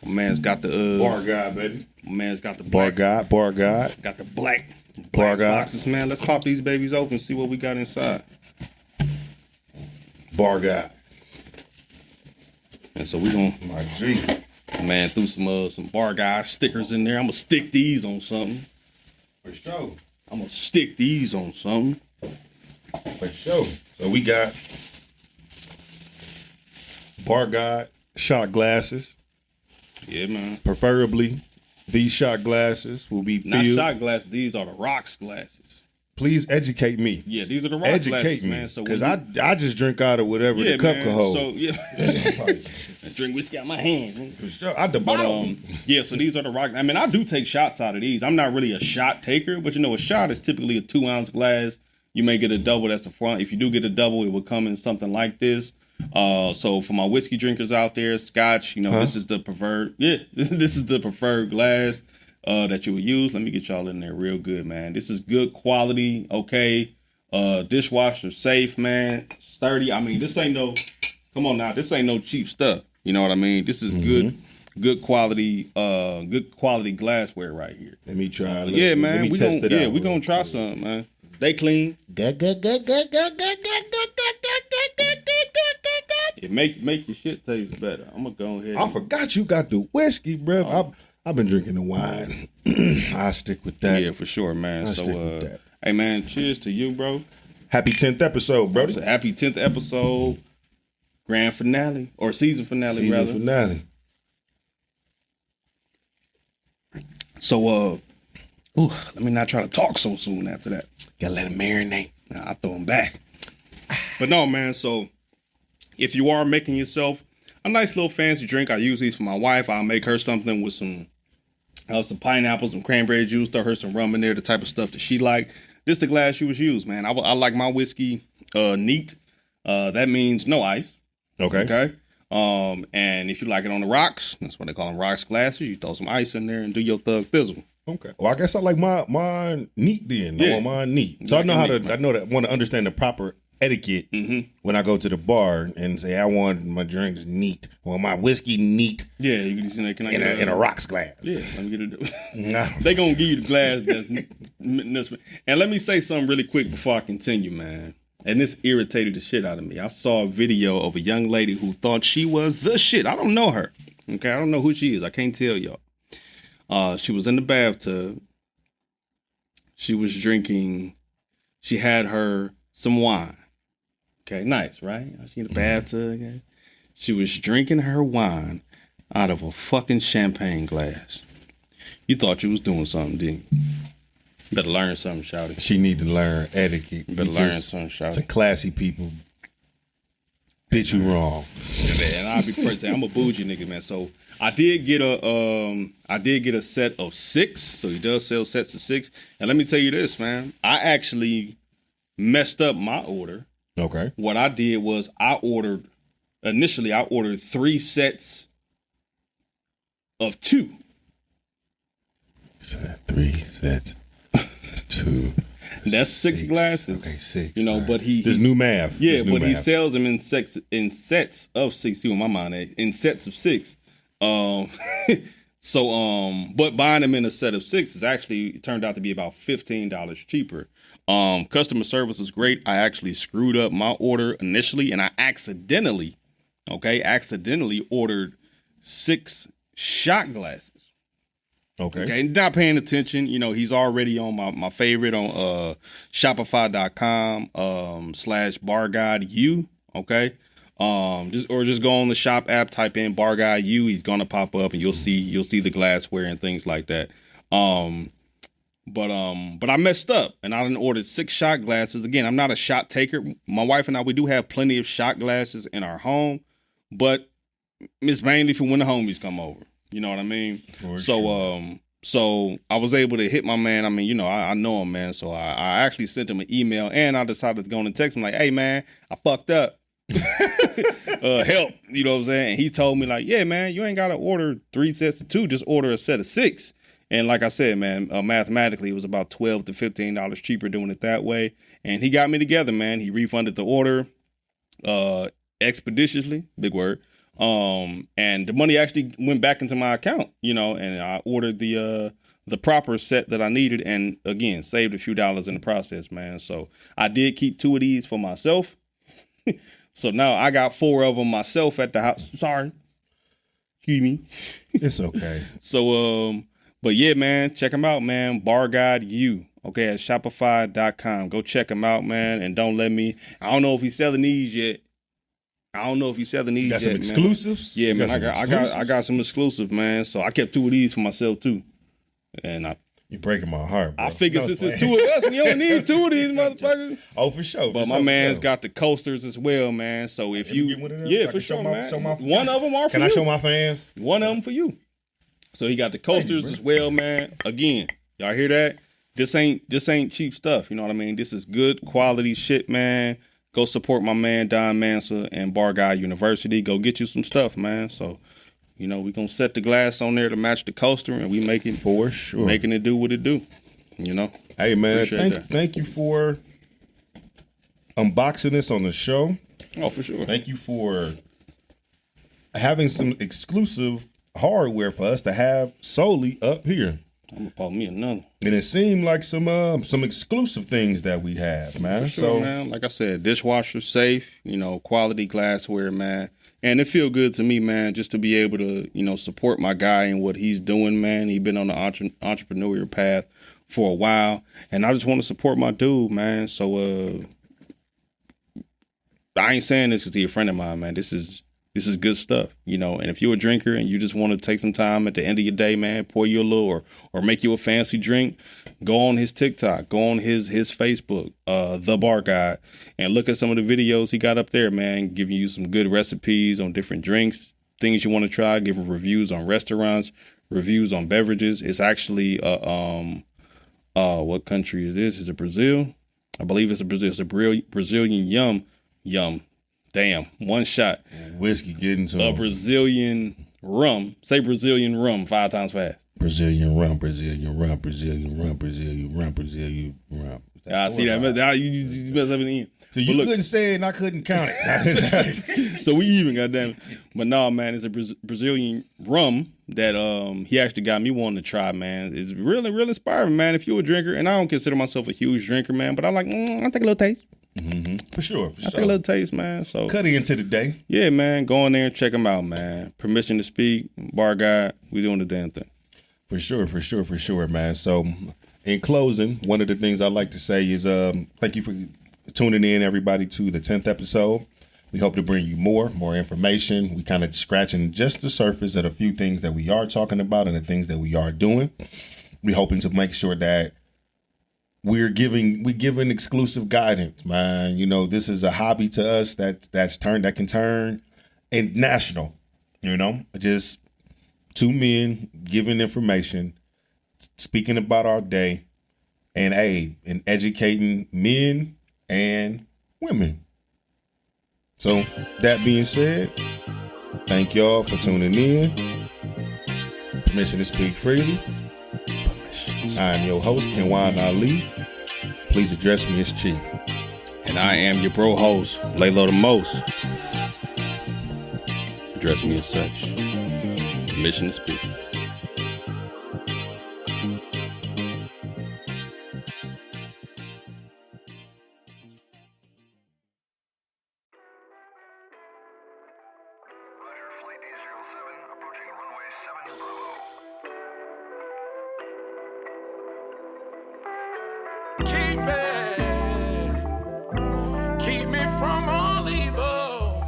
My man's got the BarGod, baby. My man's got the black, BarGod. got the black BarGod boxes, man. Let's pop these babies open, see what we got inside. BarGod. And so we gonna, My G. man, threw some BarGod stickers in there. I'm gonna stick these on something. For sure. I'm gonna stick these on something. For sure. So we got BarGod shot glasses. Yeah, man. Preferably, these shot glasses will be Not filled. shot glasses. These are the rocks glasses. Please educate me. Yeah, these are the rock glasses, me, man. So because I just drink out of whatever the cup can hold. So I drink whiskey out my hand. For sure. At the bottom. Yeah, so these are the rock. I mean, I do take shots out of these. I'm not really a shot taker, but you know, a shot is typically a 2-ounce glass You may get a double. That's the front. If you do get a double, it will come in something like this. So for my whiskey drinkers out there, Scotch, this is the preferred. Yeah, this is the preferred glass that you would use. Let me get y'all in there real good, man. This is good quality. Okay, dishwasher safe, man. Sturdy. I mean, this ain't no. Come on now, this ain't no cheap stuff. You know what I mean? This is good quality glassware right here. Let me try. Yeah, man. Let me test it out. Yeah, we gonna try something, man. They clean. Good. It make your shit taste better. I'm gonna go ahead. I forgot you got the whiskey, bro. I've been drinking the wine. I stick with that. Yeah, for sure, man. Stick with that. Hey, man, cheers to you, bro. Happy 10th episode, bro. It's a happy 10th episode, grand finale or season finale, Season finale. So, let me not try to talk so soon after that. Gotta let it marinate. Nah, I throw them back. But no, man. So, if you are making yourself a nice little fancy drink, I use these for my wife. I'll make her something with some pineapple, some cranberry juice, throw her some rum in there, the type of stuff that she like. This the glass you would use, man. I like my whiskey neat. That means no ice. Okay. And if you like it on the rocks, that's what they call them, rocks glasses. You throw some ice in there and do your thug thizzle. Okay. Well, I guess I like mine neat then. Yeah. I want mine neat. So I know want to understand the proper etiquette when I go to the bar and say I want my drinks neat or my whiskey neat. Yeah, can I get in a rocks glass. Yeah, let me get it. They gonna give you the glass that's. And let me say something really quick before I continue, man. And this irritated the shit out of me. I saw a video of a young lady who thought she was the shit. I don't know her. Okay, I don't know who she is. I can't tell y'all. She was in the bathtub. She was drinking. She had her some wine. Okay, nice, right? She in the bathtub. Okay? She was drinking her wine out of a fucking champagne glass. You thought you was doing something, didn't you? Better learn something, shouty. She need to learn etiquette. Better learn something, shouty. Some classy people bitch you wrong. And I'll be first. I'm a bougie nigga, man. So I did get a set of 6. So he does sell sets of 6. And let me tell you this, man. I actually messed up my order. Okay. What I did was I ordered 3 sets of 2. 3 sets. 2. That's 6 glasses. Okay, 6. But there's new math. Yeah, but he sells them in sets of 6. See what my mind is. In sets of 6. But buying them in a set of 6 is actually turned out to be about $15 cheaper. Customer service was great. I actually screwed up my order initially, and I accidentally ordered 6 shot glasses. Okay, not paying attention. He's already on my favorite on Shopify.com /BarGod. Okay. Just go on the shop app, type in BarGod. He's gonna pop up and you'll see the glassware and things like that. But I messed up and I done ordered 6 shot glasses. Again, I'm not a shot taker. My wife and I, we do have plenty of shot glasses in our home, but it's mainly for when the homies come over. You know what I mean? So I was able to hit my man. I mean, I know him, man. So I actually sent him an email and I decided to go on and text him like, hey man, I fucked up. Help. You know what I'm saying? And he told me like, yeah, man, you ain't got to order 3 sets of 2. Just order a set of 6. And like I said, man, mathematically, it was about $12 to $15 cheaper doing it that way. And he got me together, man. He refunded the order expeditiously, big word. And the money actually went back into my account, and I ordered the proper set that I needed. And again, saved a few dollars in the process, man. So I did keep 2 of these for myself. So now I got 4 of them myself at the house. Sorry. Excuse me. It's okay. So, but yeah, man, check them out, man. BarGod, okay, at Shopify.com. Go check them out, man. And don't let me, I don't know if he's selling these yet. Got some exclusives? Yeah, man. I got some exclusive, man. So I kept 2 of these for myself too. And you're breaking my heart, bro. I figured since it's 2 of us, we don't need 2 of these motherfuckers. Oh, for sure. But my man's got the coasters as well, man. So if you get one of them? Yeah, for sure, man. One of them are for you. Can I show my fans? One of them for you. So he got the coasters as well, man. Again, y'all hear that? this ain't cheap stuff. You know what I mean? This is good quality shit, man. Go support my man Don Mansa and BarGod University. Go get you some stuff, man. So, you know, we gonna set the glass on there to match the coaster, and we making for sure making it do what it do. You know. Hey man, thank you for unboxing this on the show. Oh, for sure. Thank you for having some exclusive hardware for us to have solely up here. I'm gonna call me another. And it seemed like some exclusive things that we have, man. For sure, man. Like I said, dishwasher safe, you know, quality glassware, man. And it feel good to me, man, just to be able to, you know, support my guy and what he's doing, man. He's been on the entrepreneurial path for a while, and I just want to support my dude, man. So I ain't saying this because he's a friend of mine, man. This is good stuff, you know. And if you're a drinker and you just want to take some time at the end of your day, man, pour you a little or make you a fancy drink, go on his TikTok, go on his Facebook, the BarGod, and look at some of the videos he got up there, man, giving you some good recipes on different drinks, things you want to try, giving reviews on restaurants, reviews on beverages. It's actually what country is this? Is it Brazil? I believe it's Brazil. It's a Brazilian yum. Damn, one shot. Whiskey getting to a Brazilian rum. Say Brazilian rum 5 times fast. Brazilian rum, Brazilian rum, Brazilian rum, Brazilian rum, Brazilian rum. I see that. You mess up in the end. So you couldn't say it and I couldn't count it. So we even, goddamn. But no, man, it's a Brazilian rum that he actually got me wanting to try, man. It's really, really inspiring, man. If you're a drinker, and I don't consider myself a huge drinker, man, but I'm like, I'll take a little taste. Mm-hmm. For sure. I take a little taste, man. So cutting into the day. Yeah, man. Go in there and check them out, man. Permission to speak, BarGod. We doing the damn thing. For sure, man. So in closing, one of the things I like to say is thank you for tuning in, everybody, to the 10th episode. We hope to bring you more information. We kind of scratching just the surface of a few things that we are talking about and the things that we are doing. We're hoping to make sure that we're giving exclusive guidance, man. You know, this is a hobby to us that can turn national. You know, just 2 men giving information, speaking about our day, and educating men and women. So that being said, thank y'all for tuning in. Permission to speak freely. I'm your host, Kenwan Ali. Please address me as Chief. And I am your bro host, Laylo the Most. Address me as such. Permission to speak. Keep me from all evil.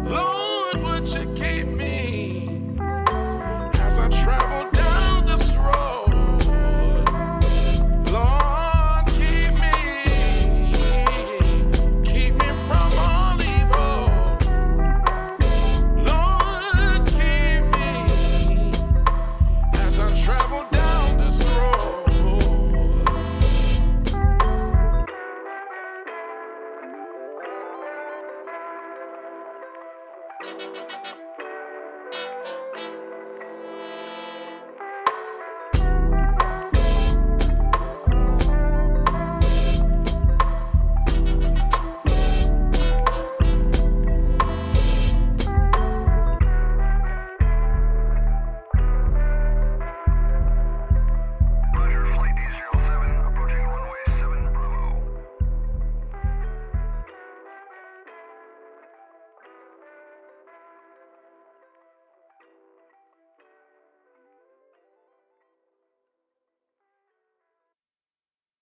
Lord, would you keep me as I travel down this road? Lord, keep me from all evil. Lord, keep me as I travel down this road.